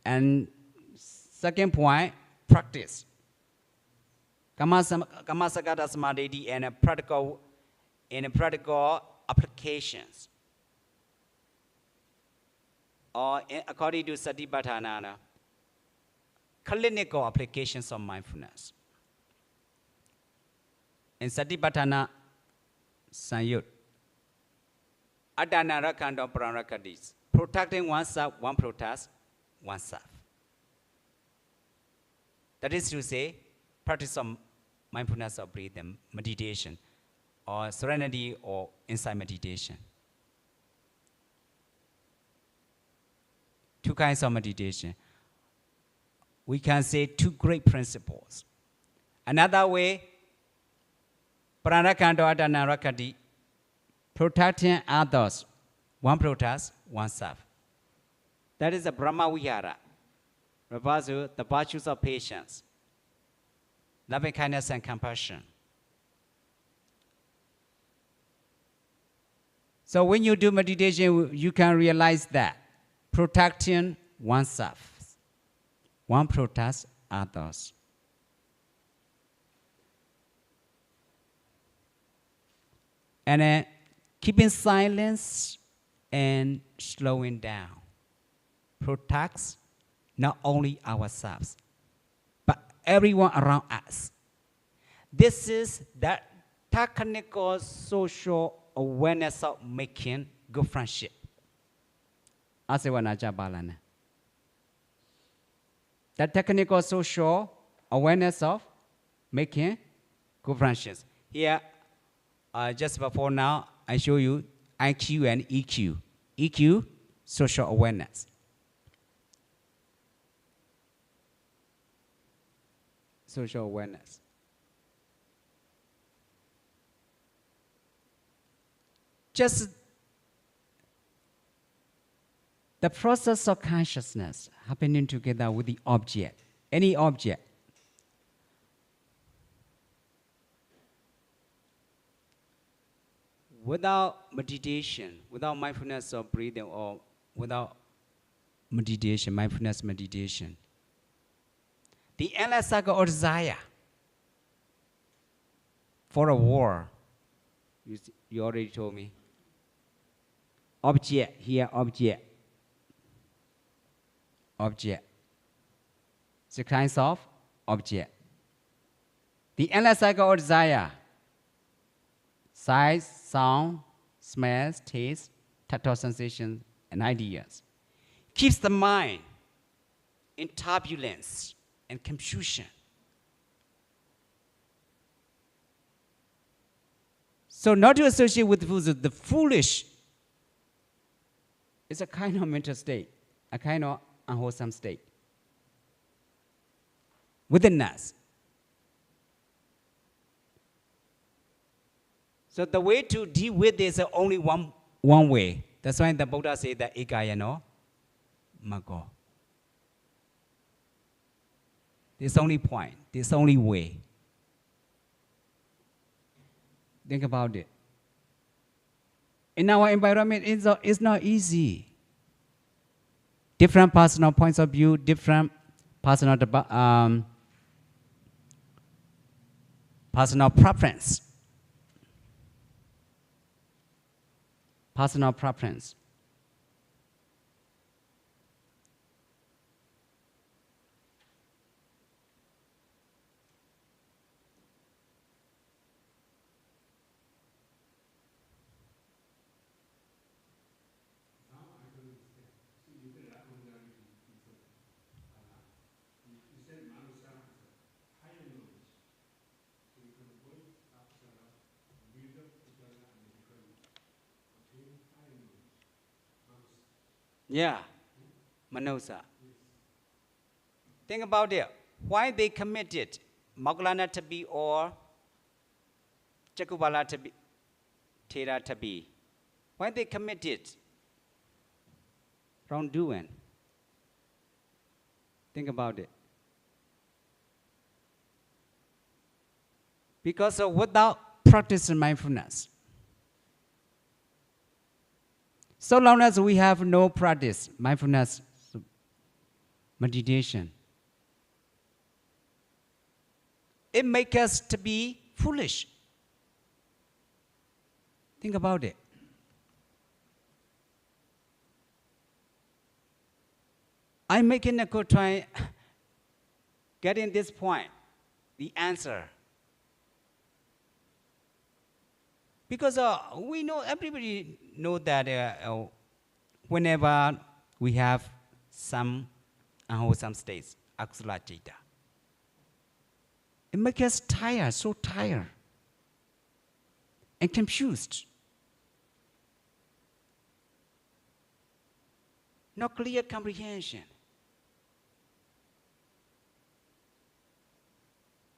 and second point, practice. Kamasakata samadhi and practical applications. Or according to Satipatthana, clinical applications of mindfulness. In Satipatthana Sanyut, Adana Rakando Pranakadis, protecting oneself, one protects oneself. That is to say, practice of mindfulness of breathing, meditation, or serenity or insight meditation. Two kinds of meditation. We can say two great principles. Another way, Pranakando Adana Rakadi, protecting others, one protects oneself. That is the Brahma Vihara, refers to the virtues of patience, loving kindness and compassion. So when you do meditation, you can realize that protecting oneself, one protects others. And then keeping silence and slowing down protects not only ourselves, but everyone around us. This is the technical social awareness of making good friendship. The technical social awareness of making good friendships. Here, just before now, I show you IQ and EQ. EQ, social awareness. Social awareness. Just the process of consciousness happening together with the object, any object. Without meditation, without mindfulness of breathing, or without meditation, mindfulness meditation, the endless cycle or desire for a war, you already told me. Object, here, object. six kinds of object. The endless cycle of desire, sight, sound, smell, taste, tactile sensations, and ideas, keeps the mind in turbulence and confusion. So not to associate with the foolish is a kind of mental state, a kind of unwholesome state within us. So the way to deal with this is only one way. That's why the Buddha said that ekayano mago. There's only point. There's only way. Think about it. In our environment, it's not easy. Different personal points of view, different personal preference. Personal preference. Yeah, Manosa. Think about it. Why they committed Moggallana Tabi or Chakubala Tabi, Thera Tabi? Why they committed wrongdoing? Think about it. Because without practicing mindfulness, so long as we have no practice, mindfulness, meditation, it makes us to be foolish. Think about it. I'm making a good try getting this point, the answer. Because we know, everybody know that whenever we have some unwholesome states, akusala citta, it makes us tired, so tired, and confused. No clear comprehension.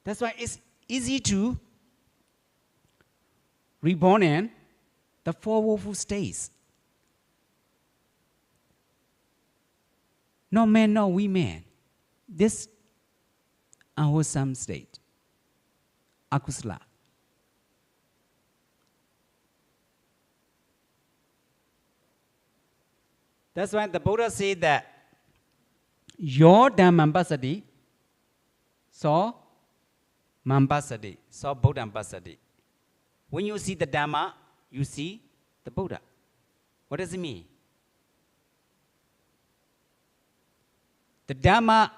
That's why it's easy to reborn in the four woeful states. No man, no women. This unwholesome state, akusala. That's why the Buddha said that your Dhammampasati saw Mampasati, saw Buddhampasati. When you see the Dhamma, you see the Buddha. What does it mean? The Dhamma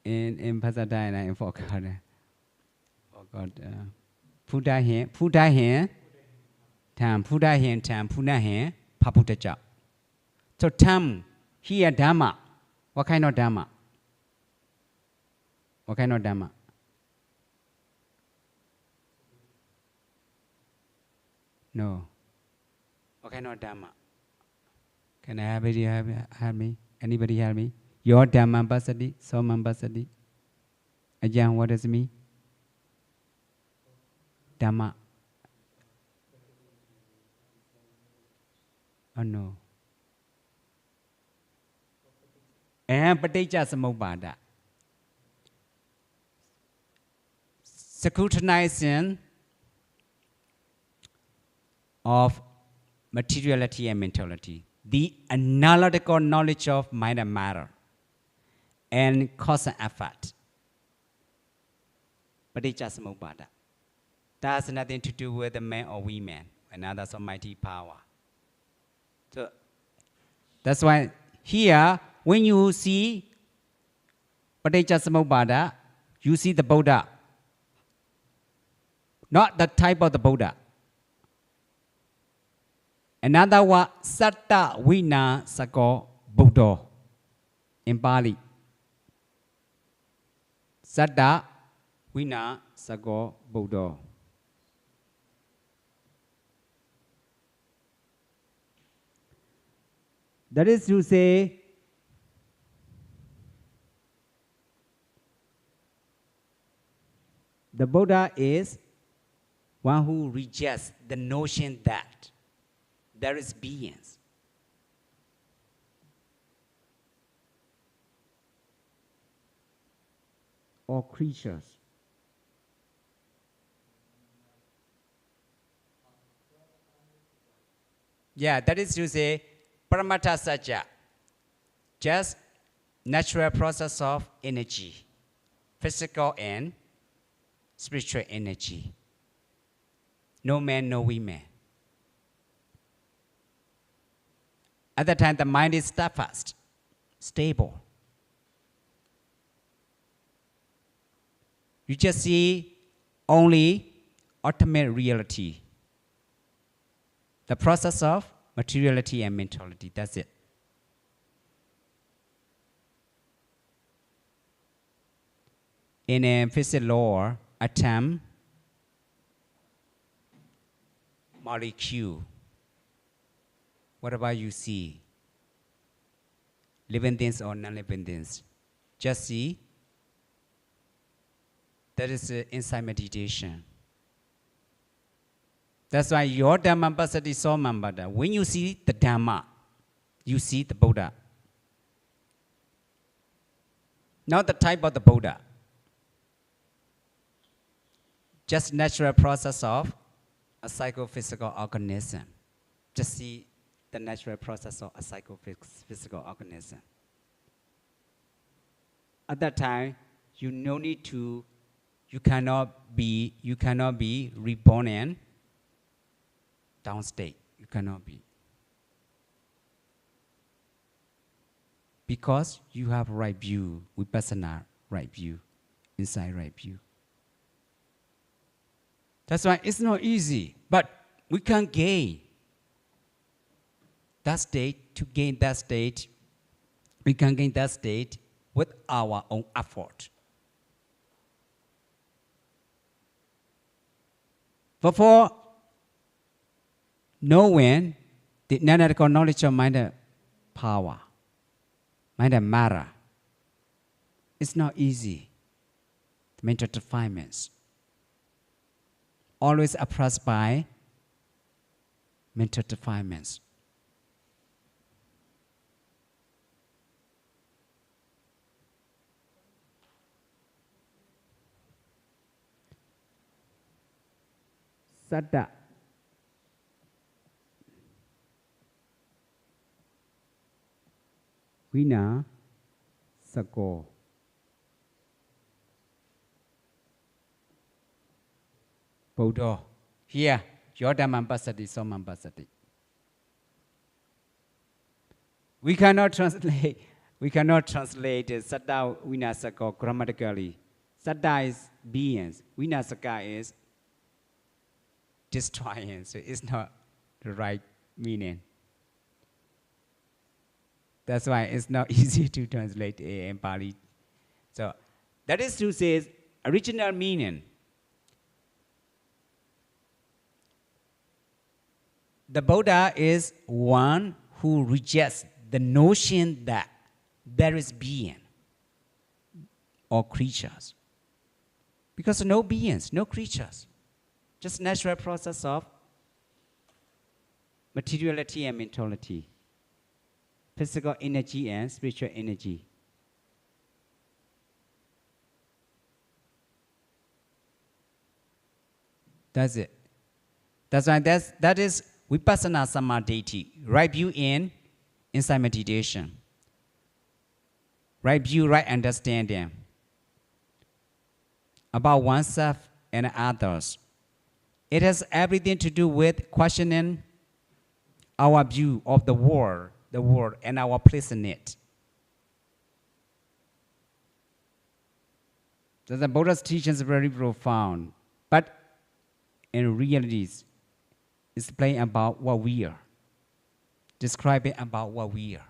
in Pasada, I forgot. Phuta hen, tam, Phuta hen, tam, Puna hen, Paputaja. So tam, here Dhamma. What kind of Dhamma? What kind of Dhamma? No. What kind of Dhamma? Can anybody help me? Anybody help me? Your Dhammampasati, so Mampasati. Again, what does it mean? Dhamma. Oh no. And Paticca Samuppada. Scrutinizing of materiality and mentality. The analytical knowledge of mind and matter. And cause and effect. Paticcasamuppada. That has nothing to do with the man or woman, another almighty power. So that's why here, when you see Paticcasamuppada, you see the Buddha, not the type of the Buddha. Another one, Sutta Vina Sako Buddha in Pali. Sutta Vina Sako Buddha. That is to say, the Buddha is one who rejects the notion that there is beings. Or creatures. Yeah, that is to say, Paramattha Satya, just natural process of energy, physical and spiritual energy. No man, no woman. At that time, the mind is steadfast, stable. You just see only ultimate reality. The process of materiality and mentality, that's it. In a physics law, atom, molecule, what about you see? Living things or non-living things? Just see. That is inside meditation. That's why your Dhammapassati Somambada, when you see the Dhamma, you see the Buddha. Not the type of the Buddha. Just natural process of a psychophysical organism. Just see the natural process of a psychophysical organism. At that time, you no need to, you cannot be reborn and downstate. You cannot be. Because you have right view, vipassana right view, inside right view. That's why it's not easy, but we can gain that state. To gain that state, we can gain that state with our own effort. For knowing the analytical knowledge of mind power, mind and matter, it's not easy. The mental defilements. Always oppressed by mental defilements. Sutta. Vina Sako. Buddha. Here, your Dhammapassati Somambasati. We cannot translate Satta Vinasaka grammatically. Satta is beings. Vinasaka is destroying. So it's not the right meaning. That's why it's not easy to translate in Pali. So that is to say, original meaning. The Buddha is one who rejects the notion that there is being or creatures. Because no beings, no creatures. Just natural process of materiality and mentality. Physical energy and spiritual energy. That's it. That's why that is vipassana samadhi, right view in inside meditation. Right view, right understanding. about oneself and others. It has everything to do with questioning our view of the world and our place in it. So the Buddha's teaching is very profound, but in reality, it's playing about what we are, describing about what we are.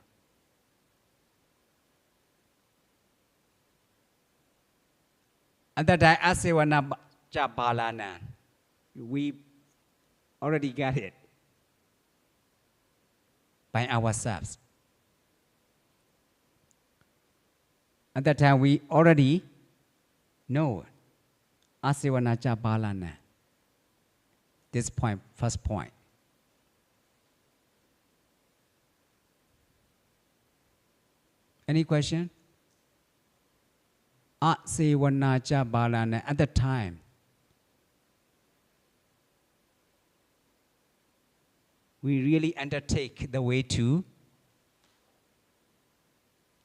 And that I say when we already got it by ourselves. At that time, we already know Asivanacha Balana. This point, first point. Any question? Asivanacha Balana. At that time, we really undertake the way to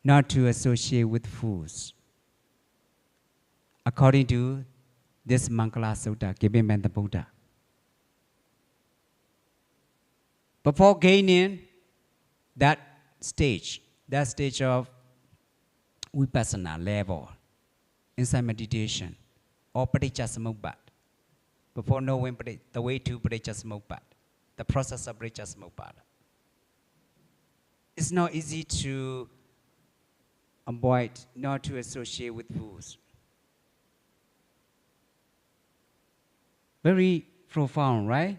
not to associate with fools. According to this Mangala Sutta given by the Buddha. Before gaining that stage of vipassana level, inside meditation, or paticcasamuppada, before knowing the way to paticcasamuppada, the process of paticcasamuppada, it's not easy to avoid, not to associate with fools. Very profound, right?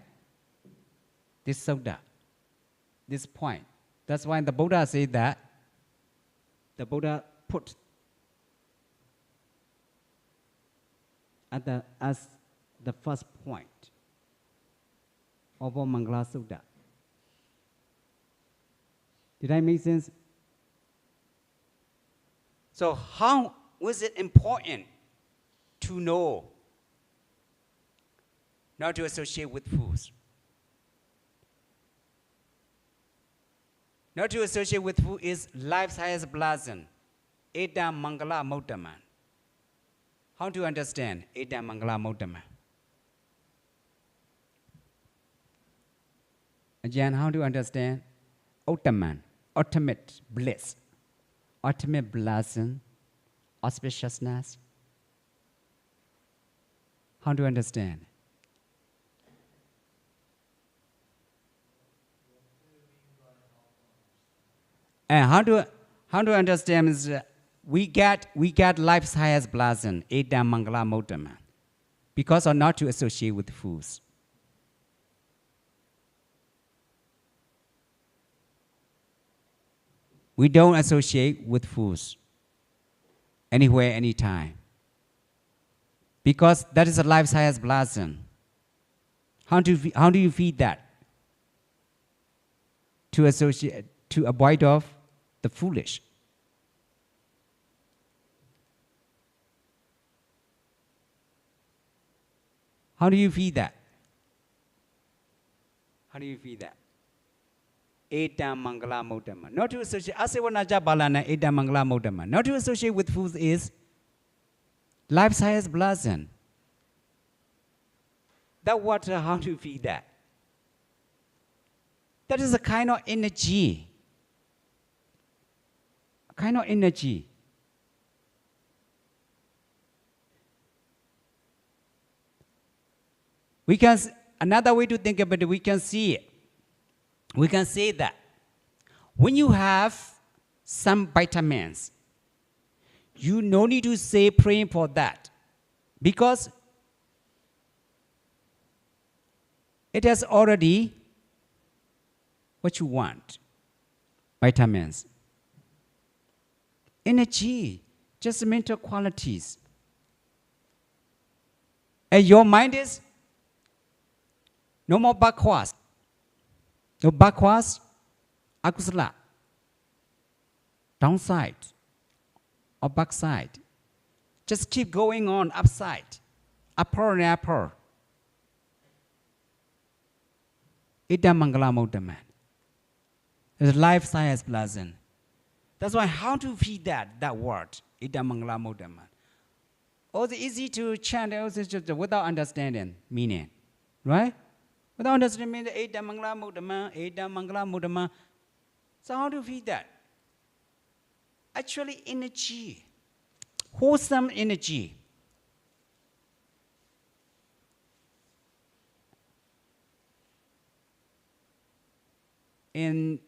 This sutta, this point. That's why the Buddha said that. The Buddha put as the first point of Mangala Sutta. Did I make sense? So how was it important to know not to associate with fools? Not to associate with fools is life's highest blessing. Edam Mangala Motaman. How to understand Edam Mangala Motaman? Again, how to understand Otaman, ultimate bliss, ultimate blessing, auspiciousness? How to understand? And how to understand is we get life's highest blessing, Edam Mangala Motaman, because of not to associate with fools. We don't associate with fools anywhere, anytime. Because that is a life's highest blessing. How do you feed that? To associate, to avoid of the foolish. How do you feed that? How do you feed that? Edam Mangala Motaman. Not to associate, Asivanacha Balana, Edam Mangala Motaman. Not to associate with fools is life's highest blessing. That water, how do you feed that? That is a kind of energy. A kind of energy. We can, another way to think about it, we can see it. We can say that when you have some vitamins, you no need to say praying for that, because it has already what you want. Vitamins, energy, just mental qualities. And your mind is no more backwards. No backwards, akusala, downside or backside. Just keep going on upside, upper and upper. Idam Mangala Motaman. It's life science blessing. That's why how to feed that word, Idam Mangala Motaman. Also easy to chant also just without understanding meaning, right? Without understanding meaning, Eta Mangala Mudama, Eta Mangala Mudama. So how do you feed that? Actually, energy, wholesome energy. In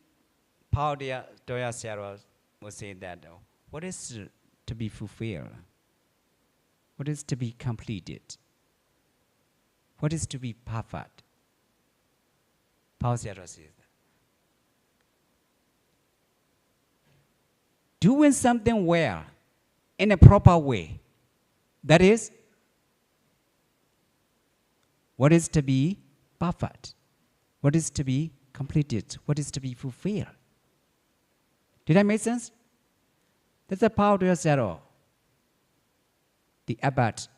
Paudia Doya Sarah will say that what is to be fulfilled? What is to be completed? What is to be perfect? Paul Sarah says that. Doing something well in a proper way. That is what is to be perfect. What is to be completed, what is to be fulfilled. Did that make sense? That's the power to zero. The abbot.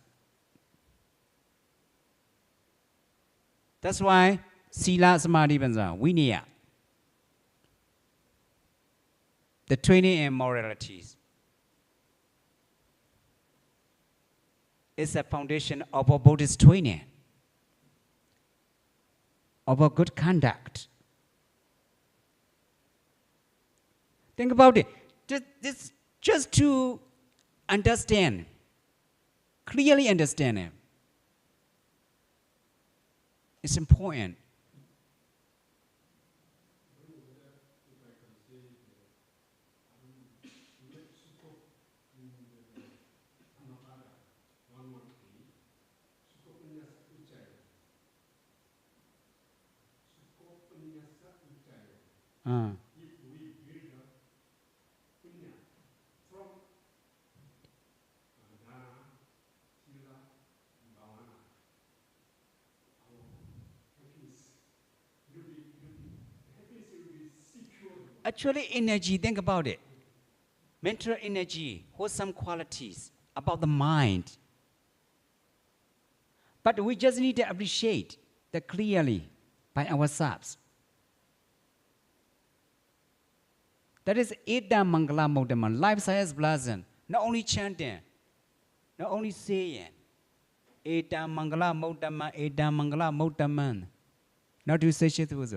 That's why Sila Samadhi Banza, Vinaya, the training in moralities, is a foundation of a Buddhist training, of a good conduct. Think about it. Just to understand, clearly understand it. It's important. Actually, energy, think about it. Mental energy, wholesome qualities about the mind. But we just need to appreciate that clearly by ourselves. That is Eda Mangala Modaman, life science blazon. Not only chanting, not only saying, Eda Mangala Modaman, Eda Mangala Modaman. Not to say shit was.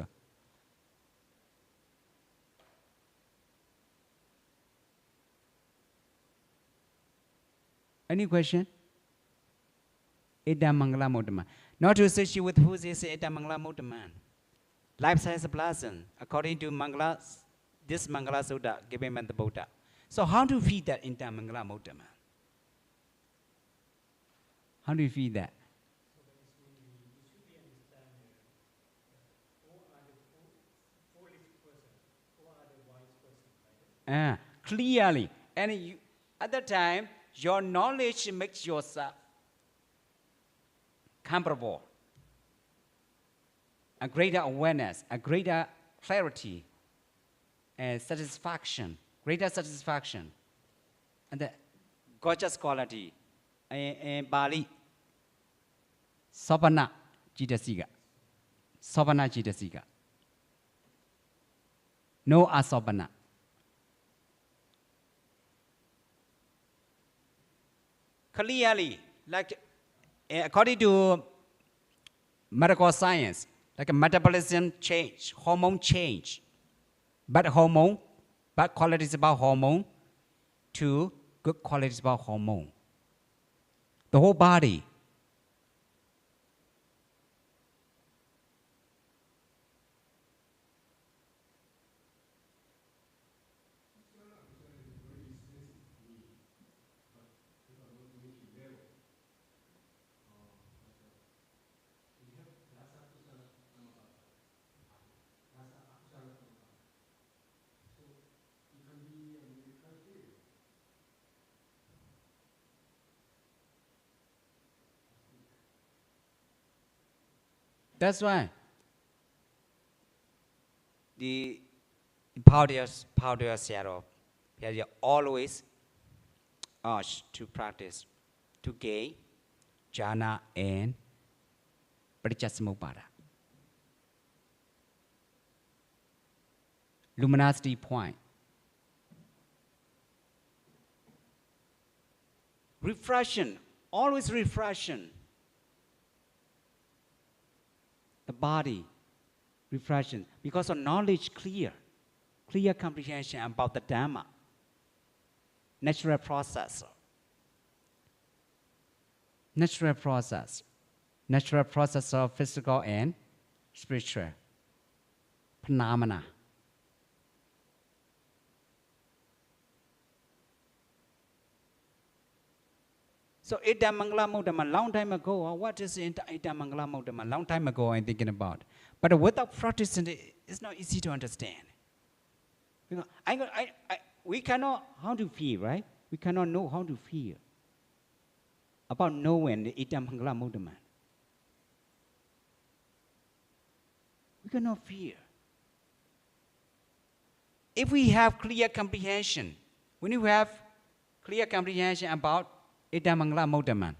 Any question? Eda Mangala Modaman. Not to associate with who is Eda Mangala Modaman. Life science blazon, according to Mangala, this Mangala Sutta given by the Buddha. So how do you feed that Eda Mangala Modaman? How do you feed that? So it should be understanding who are the foolish person, who are the wise person, right? Clearly. And you, at that time, your knowledge makes yourself comparable. A greater awareness, a greater clarity, and satisfaction, greater satisfaction. And the gorgeous quality. In Bali, Sabana Jitasiga. Sabana Jitasiga. No Asabana. Clearly, like according to medical science, like a metabolism change, hormone change. Bad qualities about hormone to good qualities about hormone. The whole body. That's why the powder zero, you always urge to practice to gain jhana and parichasamuppada. Luminosity point. Refreshing always refreshing. The body, refreshing. Because of knowledge clear comprehension about the Dhamma. Natural process. Natural process of physical and spiritual phenomena. So Ita Mangala Muddhamma, long time ago, what is Ita Mangala Muddhamma? Long time ago I'm thinking about. But without practice, it's not easy to understand. Because we cannot how to feel, right? We cannot know how to feel about knowing the Ita Mangala Muddhamma. We cannot feel. If we have clear comprehension, when you have clear comprehension about Ita Mangala Muddhamma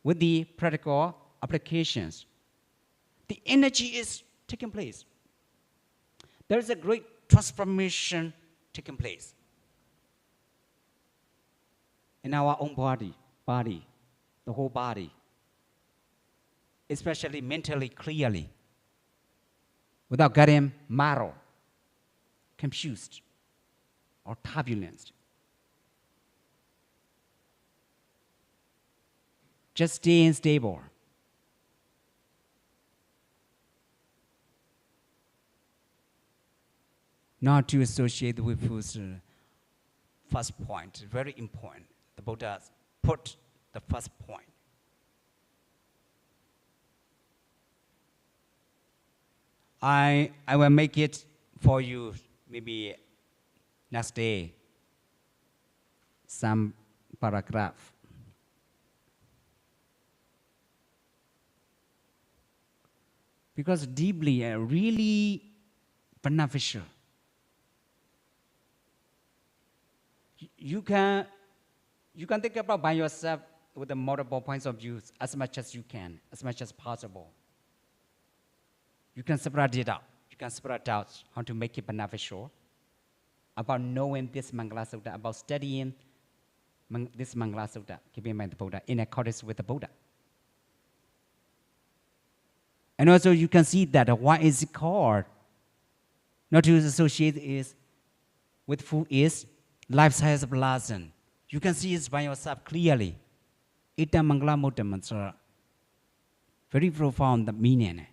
with the practical applications, the energy is taking place. There is a great transformation taking place in our own body, the whole body, especially mentally clearly, without getting marrow, confused, or turbulent. Just staying stable. Not to associate with whose first point, very important. The Buddha put the first point. I will make it for you maybe next day, some paragraph. Because deeply, really beneficial. You can think about by yourself with the multiple points of view as much as you can, as much as possible. You can separate it out. You can separate out how to make it beneficial. About knowing this Mangala Sutta, about studying this Mangala Sutta, keeping in mind the Buddha, in accordance with the Buddha. And also you can see that why is it called not to associate is with food is life science blossom. You can see it by yourself clearly. Ita Mangala Muddhamma, very profound meaning.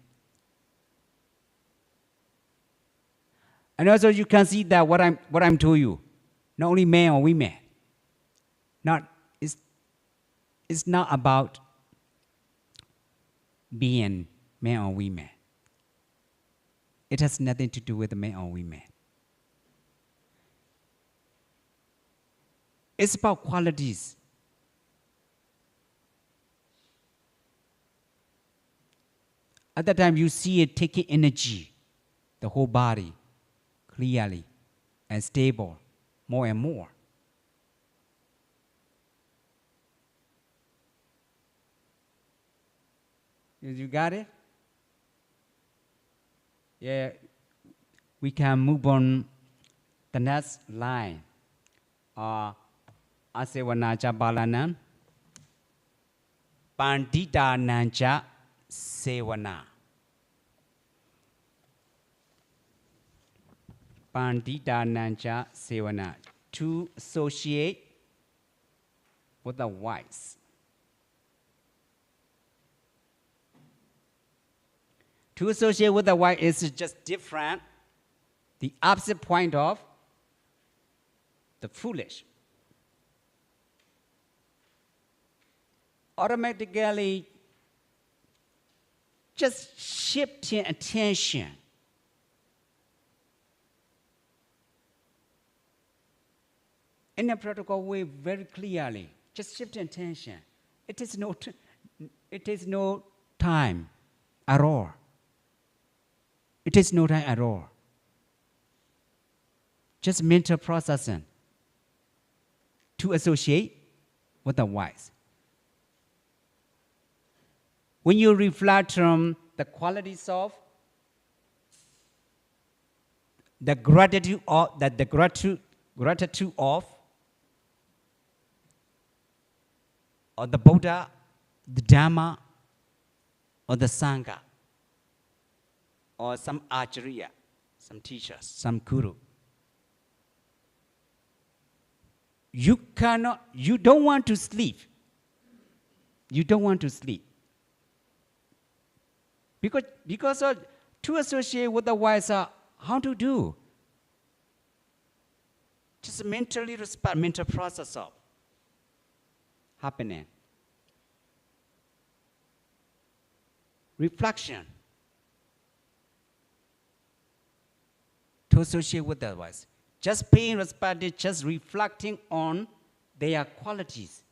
And also you can see that what I'm telling you, not only men or women, it's not about being men or women. It has nothing to do with men or women. It's about qualities. At that time, you see it taking energy, the whole body, clearly and stable, more and more. You got it? Yeah, we can move on the next line. Asevana cha balanan, pandita nancha sevana. Pandita nancha sevana, to associate with the wise. To associate with the wise is just different, the opposite point of the foolish. Automatically just shifting attention in a practical way very clearly, just shifting attention. It is no time at all. It is no time at all. Just mental processing to associate with the wise. When you reflect on the qualities of the gratitude or the Buddha, the Dharma, or the Sangha, or some acharya, some teachers, some guru. You don't want to sleep. You don't want to sleep. Because to associate with the wise, how to do? Just mentally respond, mental process of happening. Reflection. To associate with the wise. Just paying respect, just reflecting on their qualities.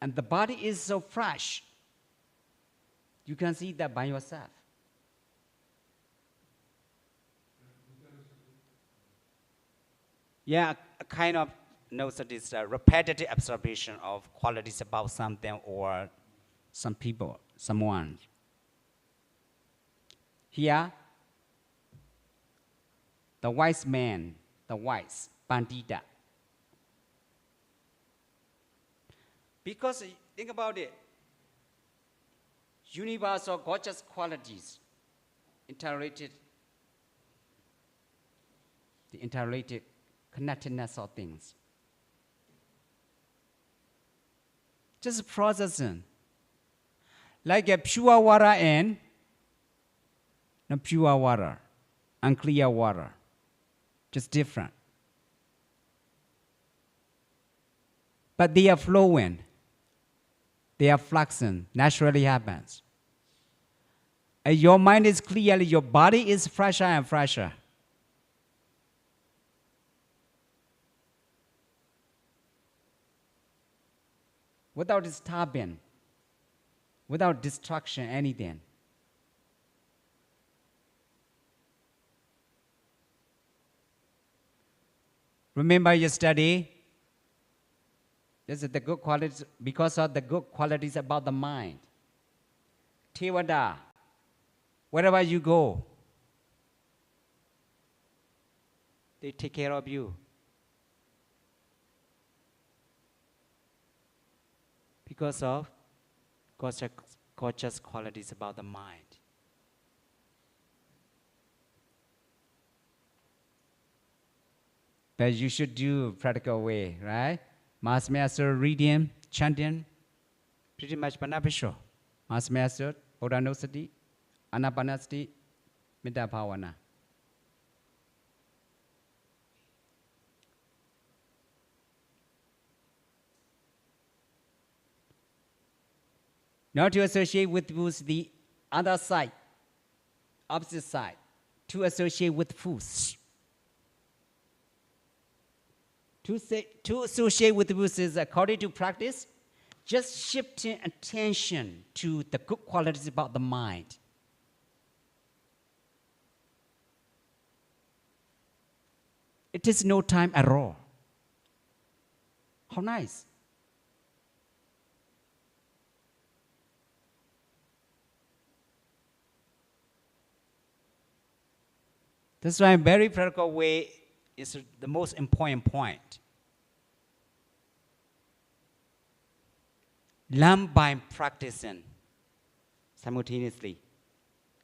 And the body is so fresh. You can see that by yourself. Yeah, a kind of knows that it's a repetitive observation of qualities about something or some people, someone. Here, the wise man, the wise, Pandita. Because think about it, universal gorgeous qualities, interrelated, the interrelated connectedness of things. Just processing. Like a pure water and not pure water, unclear water. Just different. But they are flowing. They are fluxing. Naturally happens. And your mind is clear. Your body is fresher and fresher. Without disturbing, without destruction, anything. Remember yesterday, this is the good qualities, because of the good qualities about the mind. Tevada, wherever you go, they take care of you. Because of gorgeous qualities about the mind. But you should do practical way, right? Mass Master reading, chanting, pretty much beneficial. Mass Master, Odanosati, Anapanasati, Metta Bhavana. Not to associate with the other side, opposite side, to associate with fools. To associate with fools is, according to practice, just shifting attention to the good qualities about the mind. It is no time at all. How nice. That's why a very practical way is the most important point. Learn by practicing simultaneously.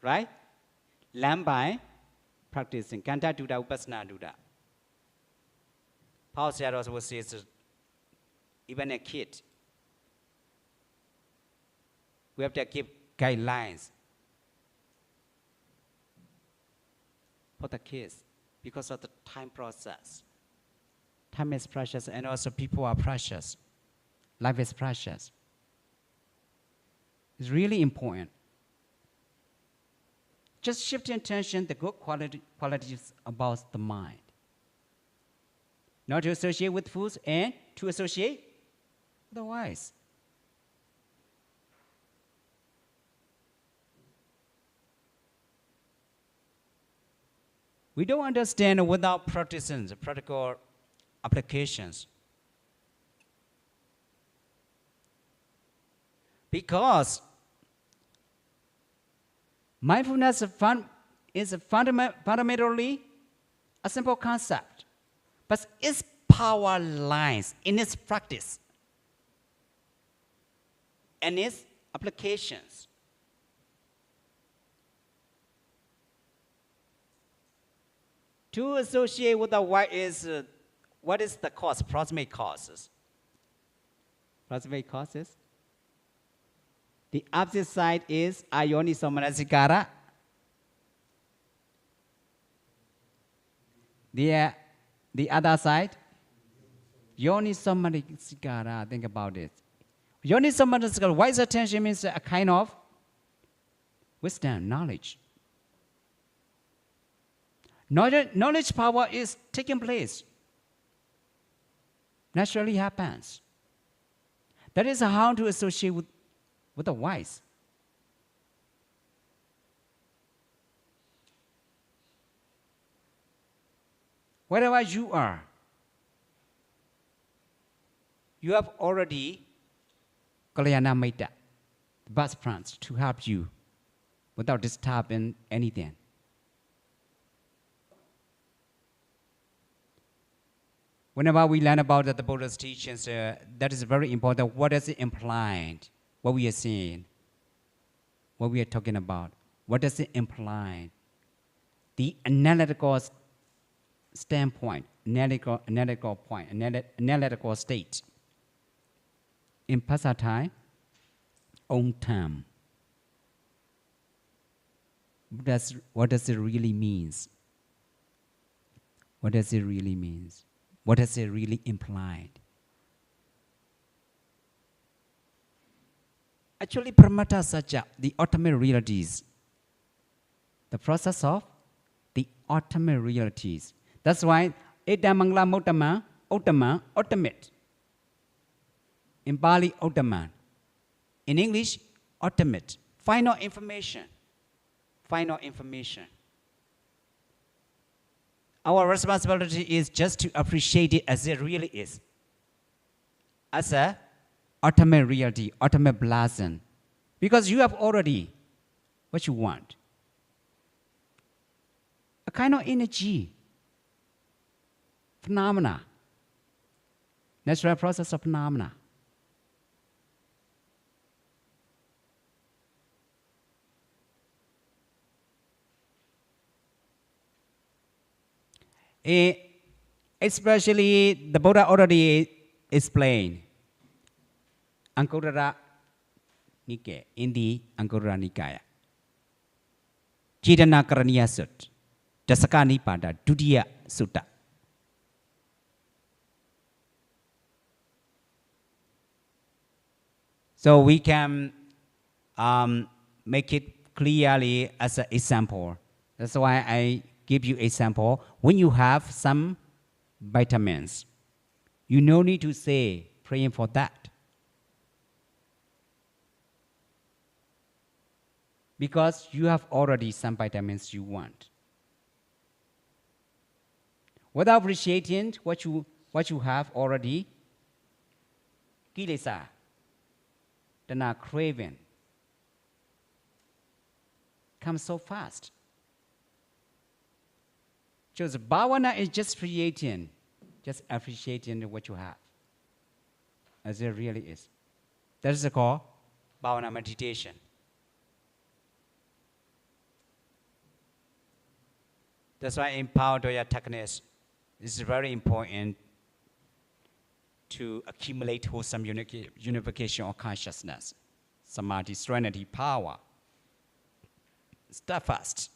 Right? Learn by practicing. Kanta duda, upasana duda. Paul said also says, even a kid, we have to give guidelines for the kids because of the time process. Time is precious, and also people are precious. Life is precious. It's really important. Just shifting attention, the good qualities about the mind. Not to associate with fools and to associate with the wise. We don't understand without practicing the practical applications. Because mindfulness is fundamentally a simple concept, but its power lies in its practice and its applications. To associate with the white is, what is the cause? Proximate causes. Proximate causes. The opposite side is ayoniso manasikara. The other side, yoniso manasikara. Think about it. Yoniso manasikara, wise attention means a kind of wisdom, knowledge. Knowledge power is taking place. Naturally happens. That is how to associate with the wise. Wherever you are, you have already Kalyana Maita, the best friends to help you without disturbing anything. Whenever we learn about the Buddha's teachings, that is very important. What does it imply? What we are saying, what we are talking about, what does it imply? The analytical standpoint, analytical point, analytical state. In Pasathai, own term. What does it really mean? What does it really mean? What does it really imply? Actually, Paramata Satya, the ultimate realities, the process of the ultimate realities. That's why Edamangla Motama, Ottama, ultimate. In Bali, Ottama. In English, ultimate. Final information. Final information. Our responsibility is just to appreciate it as it really is. As a ultimate reality, ultimate blessing. Because you have already what you want. A kind of energy, phenomena, natural process of phenomena. Especially the Buddha already explained Anguttara Nikaya, in the Anguttara Nikaya. Chidana Karaniya Sutta, Dasaka Nipada, Dutiya Sutta. So we can make it clearly as an example. That's why I give you example. When you have some vitamins, you no need to say praying for that. Because you have already some vitamins you want. Without appreciating what you have already, kilesa, tana craving, comes so fast. So the bhavana is just creating, just appreciating what you have, as it really is. That is called bhavana meditation. That's why in Power Doya techniques, it's very important to accumulate wholesome unification of consciousness, samadhi, serenity, power, steadfast.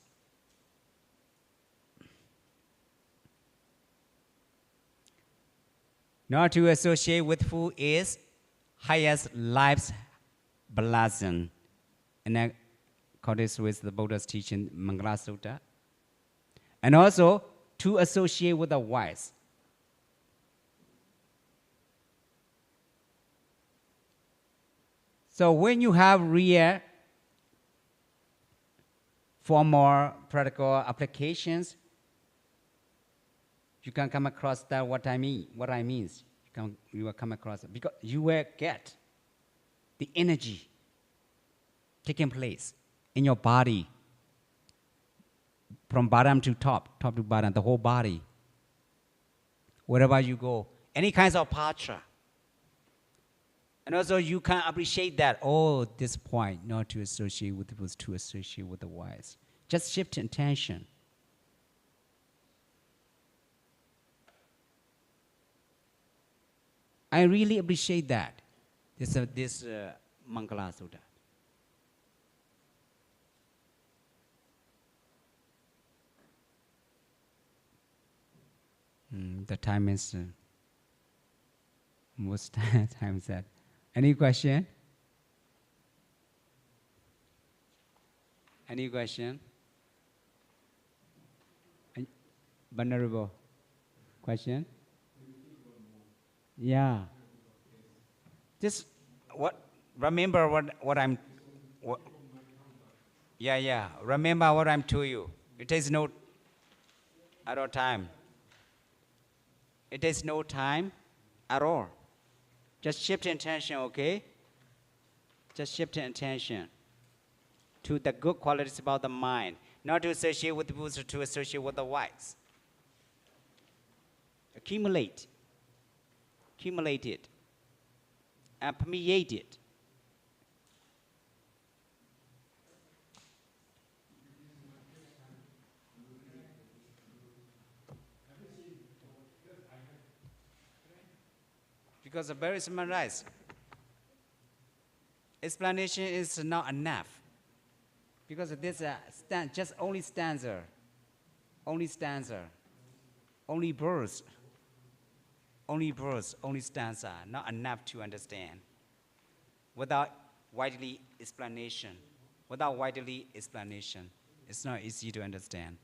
Not to associate with food is highest life's blessing. And according with the Buddha's teaching, Mangala Sutta. And also to associate with the wise. So when you have real formal practical applications, you can come across that what I mean. You will come across it because you will get the energy taking place in your body from bottom to top, top to bottom, the whole body. wherever you go, any kinds of patra. And also you can appreciate that, oh, this point, not to associate with the fools, to associate with the wise. Just shift intention. I really appreciate that, this Mangala Sutta. The time is most time is that. Any question? Any question? Venerable question? Yeah. Just remember what I'm. Yeah. Remember what I'm to you. It takes no at all time. It takes no time at all. Just shift intention, okay? Just shift intention to the good qualities about the mind, not to associate with the fools, to associate with the wise. Accumulate it, and permeate it. Because the very summarized explanation is not enough. Because this just only stanza, only verse, only stanza, not enough to understand. Without widely explanation, it's not easy to understand.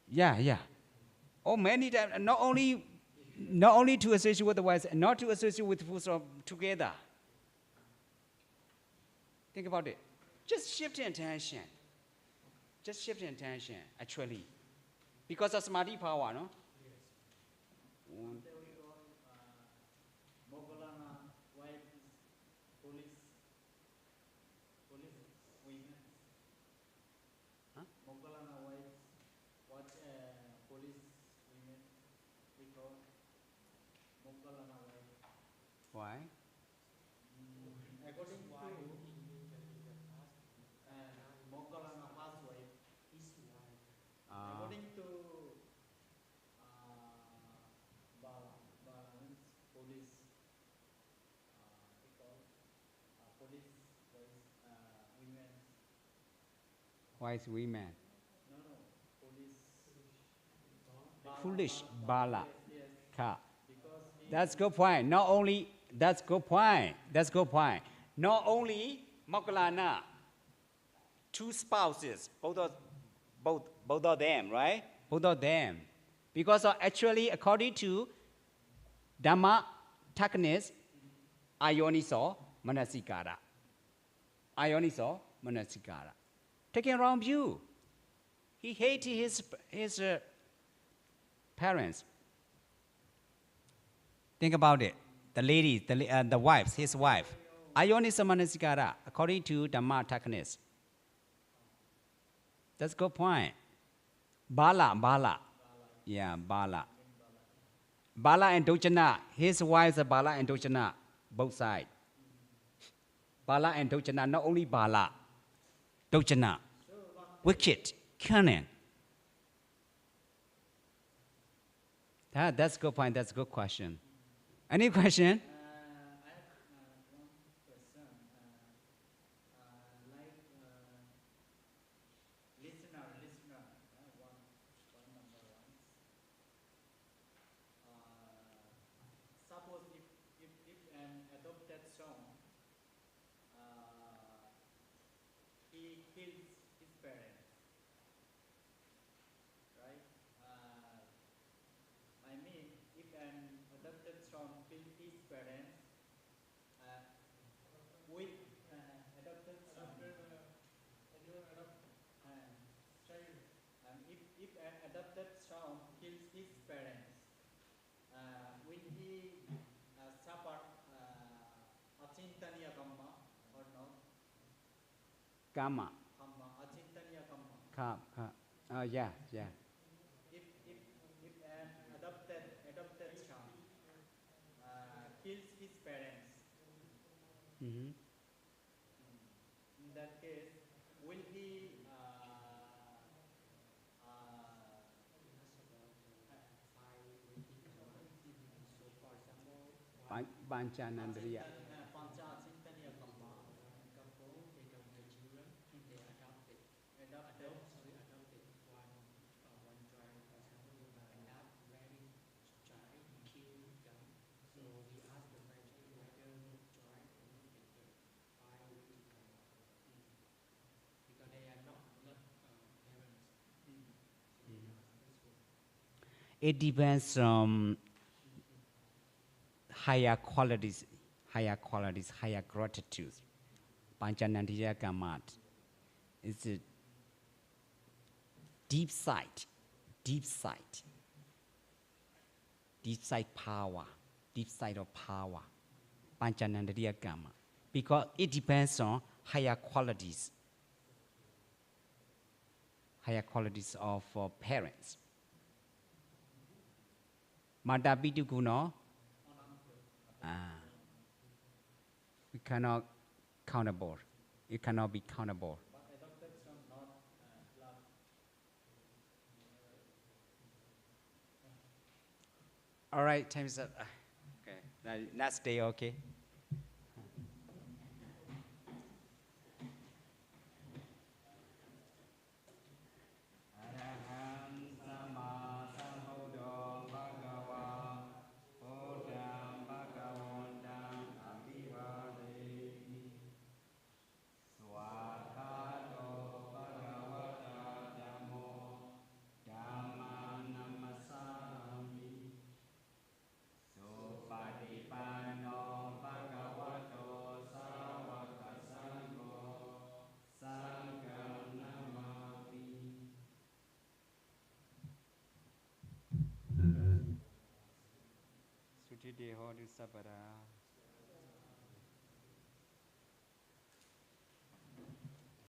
Yeah. Oh, many times, not only to associate with the wise, not to associate with fools together. Think about it. Just shift intention, actually. Because of samadhi power, no? Why? According to Moggallana past wife, his wife. According to Bala means police, police women. Wise women. No, police. Foolish Bala. Yes. Ka. Because That's good point. Not only Not only Moggallana, two spouses, both of them, right? Both of them. Because actually, according to Dhamma techniques, ayoniso manasikara. Taking wrong view. He hated his parents. Think about it. The lady, the wife, his wife. Ayoniso manasikara, according to Dhamma techniques. That's a good point. Bala. Yeah, Bala. Bala and Dojana. His wives are Bala and Dojana, both sides. Bala and Dojana, not only Bala. Dojana. Wicked, cunning. That's a good point. That's a good question. Any question? I have one question. Like listener, one number one. Suppose if an adopted son he kills his parents, right? I mean, if an adopted son kills his parents, with adopted son, if an adopted son kills his parents, will he suffer achintaniya kamma or not? Karma. Kamma, achintaniya kamma. Yeah, yeah. If an adopted son kills his parents, Mm-hmm. in that case, will he Panchanandriya. pancha achintaniya kamma adopted It depends on higher qualities, higher gratitude. Panchanandriya Kamat is a deep sight power, deep sight of power. Panchanandriya Kama. Because it depends on higher qualities of parents. Mata pitu kuno, we cannot countable. It cannot be countable. but adopted son not love. All right, time's up. Okay, last day, okay. Suti deho du sabara.